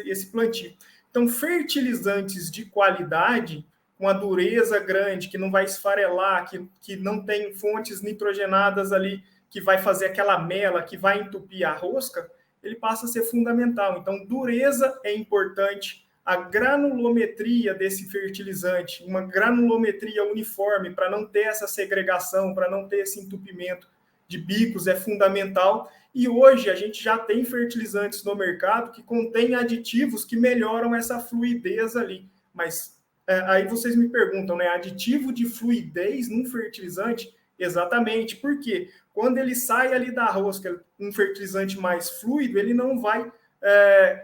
esse plantio. Então, fertilizantes de qualidade, com a dureza grande, que não vai esfarelar, que não tem fontes nitrogenadas ali que vai fazer aquela mela, que vai entupir a rosca, ele passa a ser fundamental. Então, dureza é importante, a granulometria desse fertilizante, uma granulometria uniforme para não ter essa segregação, para não ter esse entupimento de bicos é fundamental. E hoje a gente já tem fertilizantes no mercado que contêm aditivos que melhoram essa fluidez ali. Mas aí vocês me perguntam, né? Aditivo de fluidez num fertilizante? Exatamente. Por quê? Quando ele sai ali da rosca, um fertilizante mais fluido, ele não vai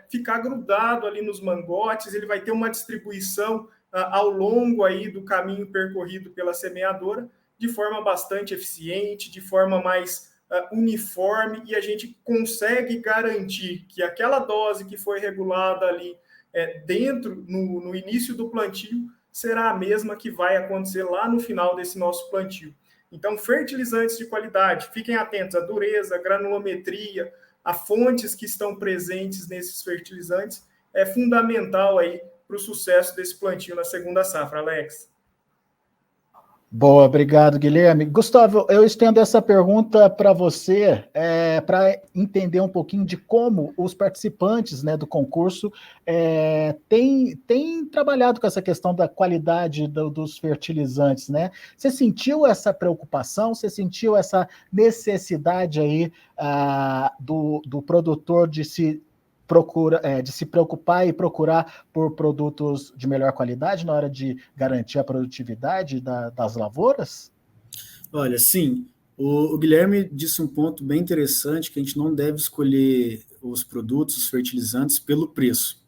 ficar grudado ali nos mangotes, ele vai ter uma distribuição ao longo aí do caminho percorrido pela semeadora de forma bastante eficiente, de forma mais uniforme, e a gente consegue garantir que aquela dose que foi regulada ali dentro, no início do plantio, será a mesma que vai acontecer lá no final desse nosso plantio. Então, fertilizantes de qualidade, fiquem atentos à dureza, à granulometria, a fontes que estão presentes nesses fertilizantes, é fundamental aí para o sucesso desse plantio na segunda safra, Alex. Boa, obrigado, Guilherme. Gustavo, eu estendo essa pergunta para você, para entender um pouquinho de como os participantes, né, do concurso têm trabalhado com essa questão da qualidade dos fertilizantes, né? Você sentiu essa preocupação? Você sentiu essa necessidade aí do produtor de se preocupar e procurar por produtos de melhor qualidade na hora de garantir a produtividade das lavouras? Olha, sim, o Guilherme disse um ponto bem interessante, que a gente não deve escolher os produtos, os fertilizantes, pelo preço.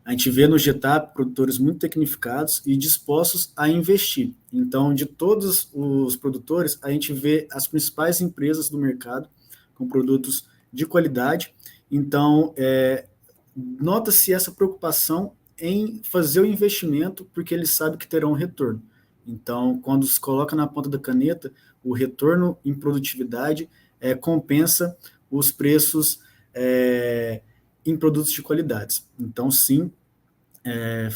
A gente vê no GETAP produtores muito tecnificados e dispostos a investir. Então, de todos os produtores, a gente vê as principais empresas do mercado com produtos de qualidade. Então, nota-se essa preocupação em fazer o investimento, porque eles sabem que terão um retorno. Então, quando se coloca na ponta da caneta, o retorno em produtividade compensa os preços em produtos de qualidade. Então, sim,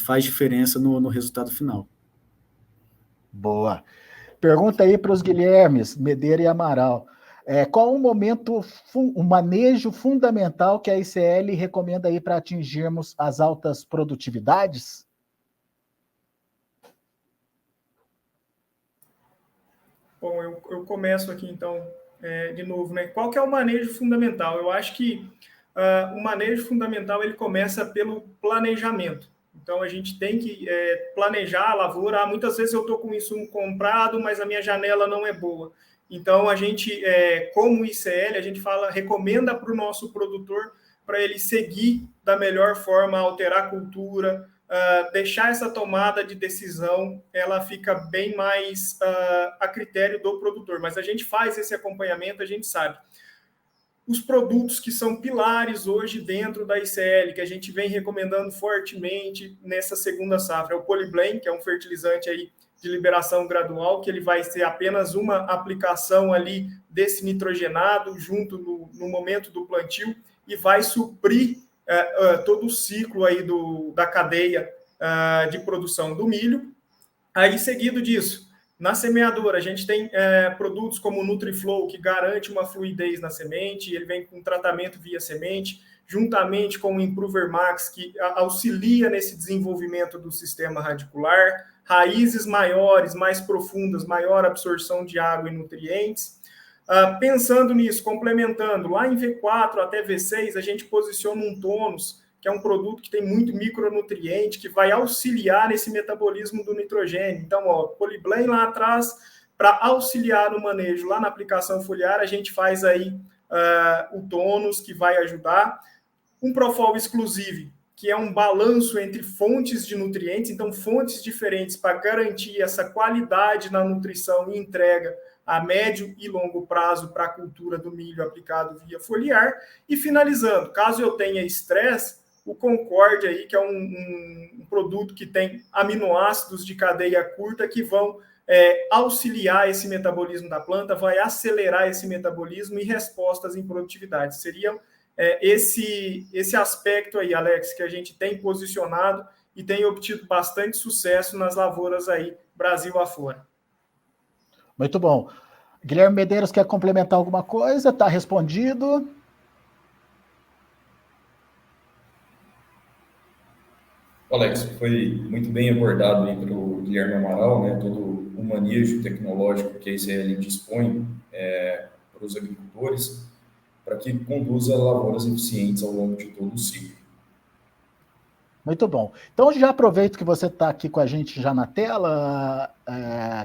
faz diferença no resultado final. Boa. Pergunta aí para os Guilhermes, Medeira e Amaral. Qual o manejo fundamental que a ICL recomenda aí para atingirmos as altas produtividades? Bom, eu começo aqui, então, de novo, né? Qual que é o manejo fundamental? Eu acho que o manejo fundamental ele começa pelo planejamento. Então, a gente tem que planejar a lavoura. Muitas vezes eu estou com insumo comprado, mas a minha janela não é boa. Então, a gente, como ICL, a gente recomenda para o nosso produtor para ele seguir da melhor forma, alterar a cultura, deixar essa tomada de decisão, ela fica bem mais a critério do produtor. Mas a gente faz esse acompanhamento, a gente sabe. Os produtos que são pilares hoje dentro da ICL, que a gente vem recomendando fortemente nessa segunda safra, é o Polyblend, que é um fertilizante aí de liberação gradual, que ele vai ser apenas uma aplicação ali desse nitrogenado junto no momento do plantio e vai suprir todo o ciclo aí da cadeia de produção do milho. Aí, seguido disso, na semeadora, a gente tem produtos como o NutriFlow, que garante uma fluidez na semente, ele vem com tratamento via semente, juntamente com o Improver Max, que auxilia nesse desenvolvimento do sistema radicular, raízes maiores, mais profundas, maior absorção de água e nutrientes. Pensando nisso, complementando, lá em V4 até V6, a gente posiciona um tônus, que é um produto que tem muito micronutriente, que vai auxiliar nesse metabolismo do nitrogênio. Então, Polyblend lá atrás, para auxiliar no manejo, lá na aplicação foliar, a gente faz aí o tônus, que vai ajudar. Um Profol Exclusive, que é um balanço entre fontes de nutrientes, então fontes diferentes para garantir essa qualidade na nutrição e entrega a médio e longo prazo para a cultura do milho aplicado via foliar. E finalizando, caso eu tenha estresse, o Concorde aí, que é um produto que tem aminoácidos de cadeia curta que vão auxiliar esse metabolismo da planta, vai acelerar esse metabolismo e respostas em produtividade. Seriam esse aspecto aí, Alex, que a gente tem posicionado e tem obtido bastante sucesso nas lavouras aí, Brasil afora. Muito bom. Guilherme Medeiros quer complementar alguma coisa? Está respondido. Alex, foi muito bem abordado aí pelo Guilherme Amaral, né, todo o manejo tecnológico que a ICL dispõe para os agricultores, para que conduza lavouras eficientes ao longo de todo o ciclo. Muito bom. Então, já aproveito que você está aqui com a gente já na tela,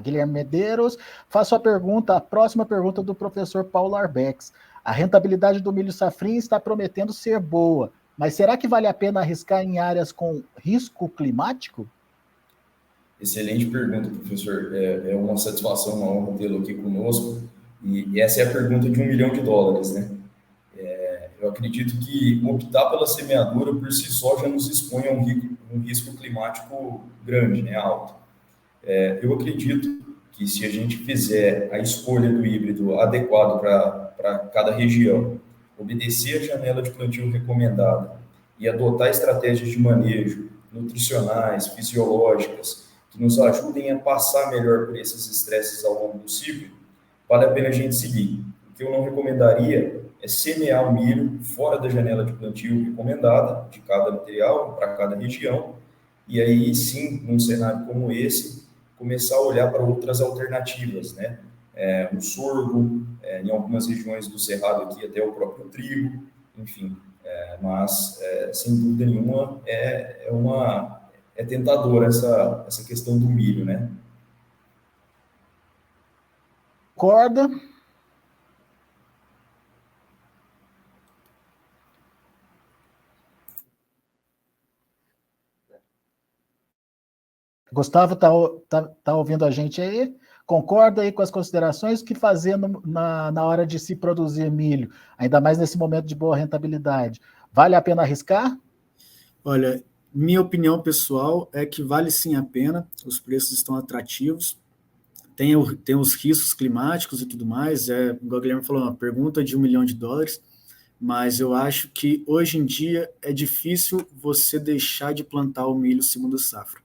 Guilherme Medeiros. Faço a próxima pergunta do professor Paulo Arbex. A rentabilidade do milho safrinha está prometendo ser boa, mas será que vale a pena arriscar em áreas com risco climático? Excelente pergunta, professor. É uma satisfação, uma honra tê-lo aqui conosco. E essa é a pergunta de $1 milhão, né? Eu acredito que optar pela semeadura por si só já nos expõe a um risco climático grande, né, alto. Eu acredito que se a gente fizer a escolha do híbrido adequado para cada região, obedecer a janela de plantio recomendada e adotar estratégias de manejo nutricionais, fisiológicas, que nos ajudem a passar melhor por esses estresses ao longo do ciclo, vale a pena a gente seguir. O que eu não recomendaria é semear o milho fora da janela de plantio recomendada de cada material, para cada região, e aí sim, num cenário como esse, começar a olhar para outras alternativas, né? O sorgo, em algumas regiões do Cerrado aqui até o próprio trigo, enfim. Mas, sem dúvida nenhuma, é tentadora essa questão do milho, né? Concorda? Gustavo tá ouvindo a gente aí? Concorda aí com as considerações? O que fazer na hora de se produzir milho? Ainda mais nesse momento de boa rentabilidade. Vale a pena arriscar? Olha, minha opinião pessoal é que vale sim a pena, os preços estão atrativos, tem os riscos climáticos e tudo mais, igual o Guilherme falou, uma pergunta de $1 milhão, mas eu acho que hoje em dia é difícil você deixar de plantar o milho segunda safra,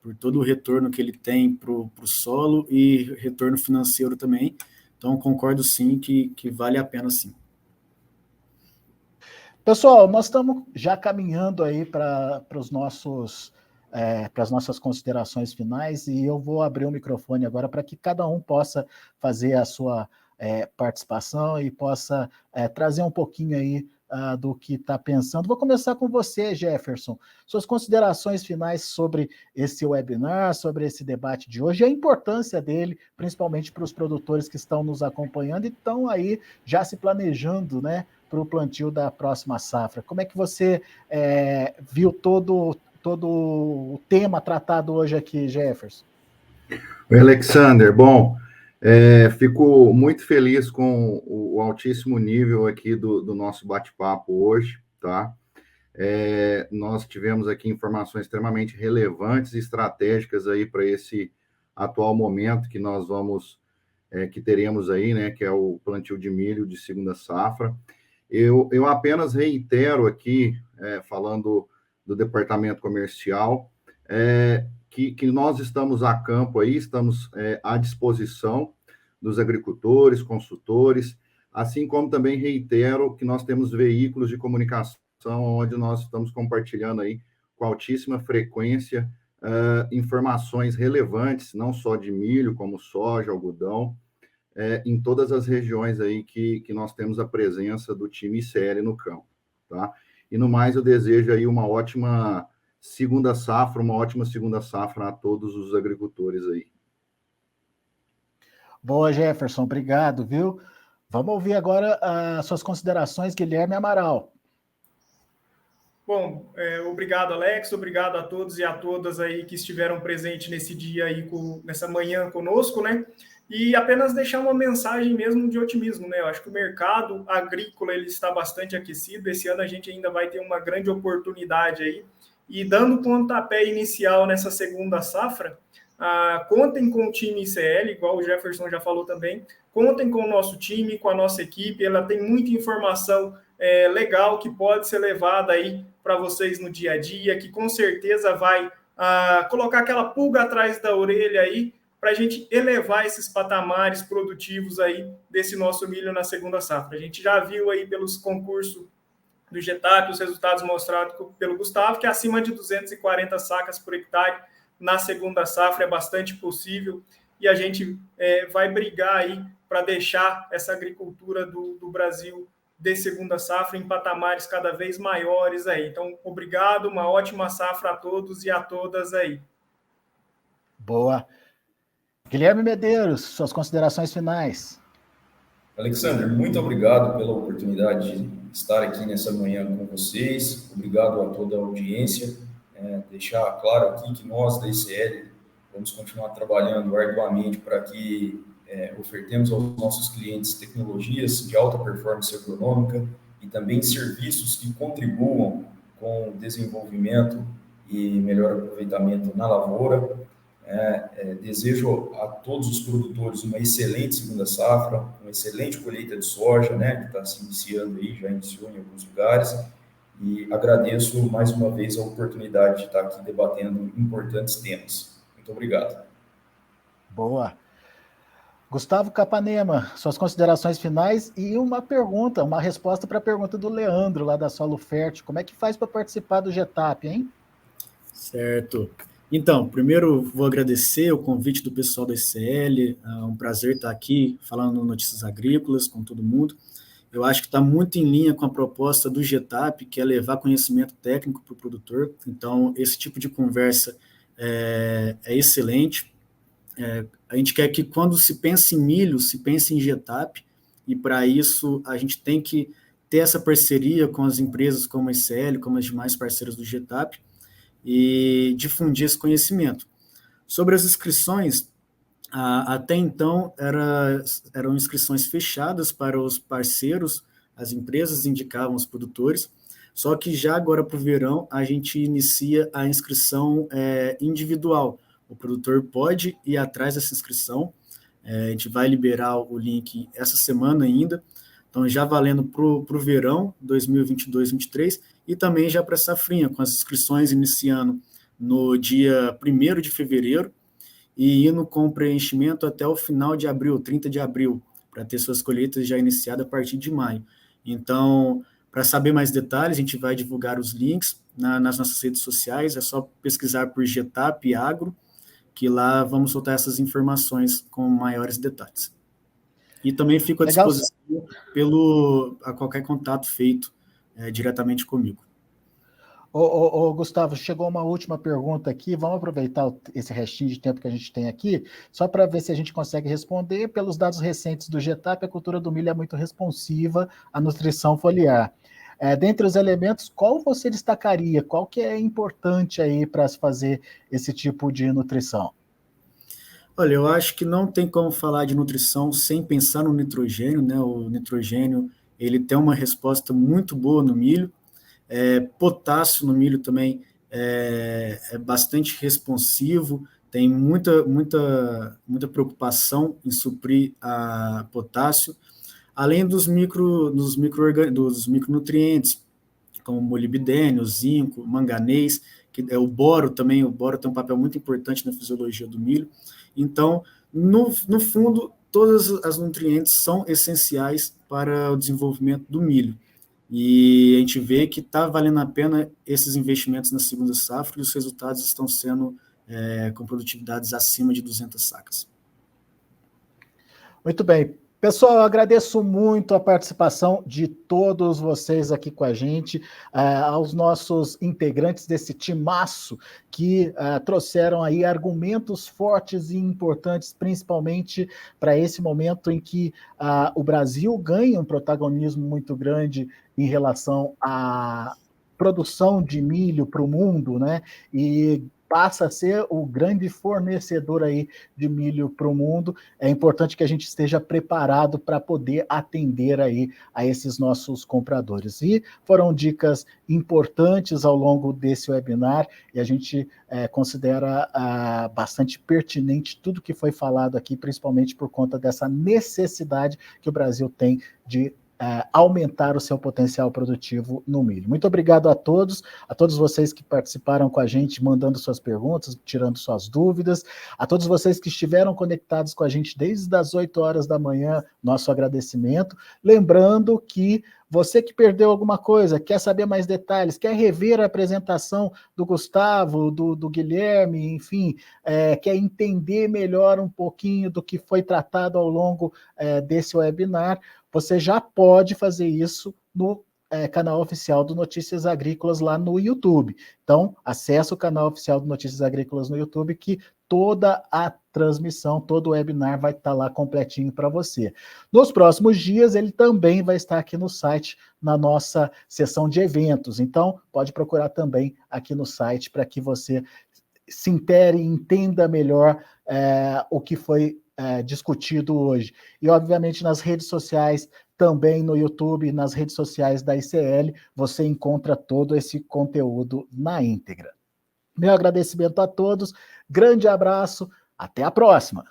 por todo o retorno que ele tem para o solo e retorno financeiro também. Então, concordo sim que vale a pena sim. Pessoal, nós estamos já caminhando aí para as nossas considerações finais e eu vou abrir o microfone agora para que cada um possa fazer a sua participação e possa trazer um pouquinho aí do que está pensando. Vou começar com você, Jefferson. Suas considerações finais sobre esse webinar, sobre esse debate de hoje, e a importância dele, principalmente para os produtores que estão nos acompanhando e estão aí já se planejando, né, para o plantio da próxima safra. Como é que você viu todo o tema tratado hoje aqui, Jefferson? Oi, Alexander. Bom, fico muito feliz com o altíssimo nível aqui do nosso bate-papo hoje, tá? Nós tivemos aqui informações extremamente relevantes e estratégicas aí para esse atual momento que nós que teremos aí, né, que é o plantio de milho de segunda safra. Eu apenas reitero aqui, falando do departamento comercial, que nós estamos a campo aí, estamos à disposição dos agricultores, consultores, assim como também reitero que nós temos veículos de comunicação onde nós estamos compartilhando aí com altíssima frequência informações relevantes, não só de milho, como soja, algodão, em todas as regiões aí que nós temos a presença do time ICL no campo, tá? E no mais, eu desejo aí uma ótima segunda safra a todos os agricultores aí. Boa, Jefferson, obrigado, viu? Vamos ouvir agora as suas considerações, Guilherme Amaral. Bom, obrigado, Alex, obrigado a todos e a todas aí que estiveram presentes nesse dia aí, nessa manhã conosco, né? E apenas deixar uma mensagem mesmo de otimismo, né? Eu acho que o mercado agrícola ele está bastante aquecido. Esse ano a gente ainda vai ter uma grande oportunidade aí. E dando pontapé inicial nessa segunda safra, contem com o time ICL, igual o Jefferson já falou também. Contem com o nosso time, com a nossa equipe. Ela tem muita informação legal que pode ser levada aí para vocês no dia a dia, que com certeza vai colocar aquela pulga atrás da orelha aí, para a gente elevar esses patamares produtivos aí desse nosso milho na segunda safra. A gente já viu aí pelos concursos do GETAP, os resultados mostrados pelo Gustavo, que acima de 240 sacas por hectare na segunda safra é bastante possível, e a gente vai brigar aí para deixar essa agricultura do Brasil de segunda safra em patamares cada vez maiores aí. Então, obrigado, uma ótima safra a todos e a todas aí. Boa. Guilherme Medeiros, suas considerações finais. Alexander, muito obrigado pela oportunidade de estar aqui nessa manhã com vocês. Obrigado a toda a audiência. Deixar claro aqui que nós, da ICL, vamos continuar trabalhando arduamente para que ofertemos aos nossos clientes tecnologias de alta performance agronômica e também serviços que contribuam com o desenvolvimento e melhor aproveitamento na lavoura. Desejo a todos os produtores uma excelente segunda safra, uma excelente colheita de soja, que está se iniciando aí, já iniciou em alguns lugares, e agradeço mais uma vez a oportunidade de estar aqui debatendo importantes temas. Muito obrigado. Boa. Gustavo Capanema, suas considerações finais e uma pergunta, uma resposta para a pergunta do Leandro, lá da Solo Fértil. Como é que faz para participar do GETAP, hein? Certo. Então, primeiro vou agradecer o convite do pessoal da ICL, é um prazer estar aqui falando Notícias Agrícolas com todo mundo. Eu acho que está muito em linha com a proposta do GETAP, que é levar conhecimento técnico para o produtor. Então, esse tipo de conversa é excelente. A gente quer que quando se pensa em milho, se pense em GETAP, e para isso a gente tem que ter essa parceria com as empresas como a ICL, como as demais parceiras do GETAP, e difundir esse conhecimento. Sobre as inscrições, até então eram inscrições fechadas para os parceiros, as empresas indicavam os produtores, só que já agora para o verão a gente inicia a inscrição individual. O produtor pode ir atrás dessa inscrição, a gente vai liberar o link essa semana ainda, então já valendo para o verão 2022-23 e também já para a safrinha, com as inscrições iniciando no dia 1º de fevereiro e indo com preenchimento até o final de abril, 30 de abril, para ter suas colheitas já iniciadas a partir de maio. Então, para saber mais detalhes, a gente vai divulgar os links nas nossas redes sociais, é só pesquisar por GETAP Agro, que lá vamos soltar essas informações com maiores detalhes. E também fico à disposição a qualquer contato feito diretamente comigo. Gustavo, chegou uma última pergunta aqui, vamos aproveitar esse restinho de tempo que a gente tem aqui, só para ver se a gente consegue responder. Pelos dados recentes do GETAP, a cultura do milho é muito responsiva à nutrição foliar. Dentre os elementos, qual você destacaria? Qual que é importante aí para se fazer esse tipo de nutrição? Olha, eu acho que não tem como falar de nutrição sem pensar no nitrogênio, né? O nitrogênio, ele tem uma resposta muito boa no milho. Potássio no milho também é bastante responsivo, tem muita preocupação em suprir a potássio, além dos micronutrientes, como molibdênio, zinco, manganês, que é o boro também. O boro tem um papel muito importante na fisiologia do milho. Então, no fundo, todas as nutrientes são essenciais para o desenvolvimento do milho. E a gente vê que está valendo a pena esses investimentos na segunda safra e os resultados estão sendo com produtividades acima de 200 sacas. Muito bem. Pessoal, eu agradeço muito a participação de todos vocês aqui com a gente, aos nossos integrantes desse timaço que trouxeram aí argumentos fortes e importantes, principalmente para esse momento em que o Brasil ganha um protagonismo muito grande em relação à produção de milho para o mundo, né? E passa a ser o grande fornecedor aí de milho para o mundo. É importante que a gente esteja preparado para poder atender aí a esses nossos compradores. E foram dicas importantes ao longo desse webinar, e a gente considera bastante pertinente tudo que foi falado aqui, principalmente por conta dessa necessidade que o Brasil tem de aumentar o seu potencial produtivo no milho. Muito obrigado a todos vocês que participaram com a gente, mandando suas perguntas, tirando suas dúvidas, a todos vocês que estiveram conectados com a gente desde as 8 horas da manhã, nosso agradecimento. Lembrando que você que perdeu alguma coisa, quer saber mais detalhes, quer rever a apresentação do Gustavo, do Guilherme, enfim, quer entender melhor um pouquinho do que foi tratado ao longo desse webinar, você já pode fazer isso no canal oficial do Notícias Agrícolas lá no YouTube. Então, acesse o canal oficial do Notícias Agrícolas no YouTube, que toda a transmissão, todo o webinar vai estar lá completinho para você. Nos próximos dias, ele também vai estar aqui no site, na nossa seção de eventos. Então, pode procurar também aqui no site para que você se intere e entenda melhor o que foi discutido hoje. E, obviamente, nas redes sociais, também no YouTube, nas redes sociais da ICL, você encontra todo esse conteúdo na íntegra. Meu agradecimento a todos, grande abraço, até a próxima!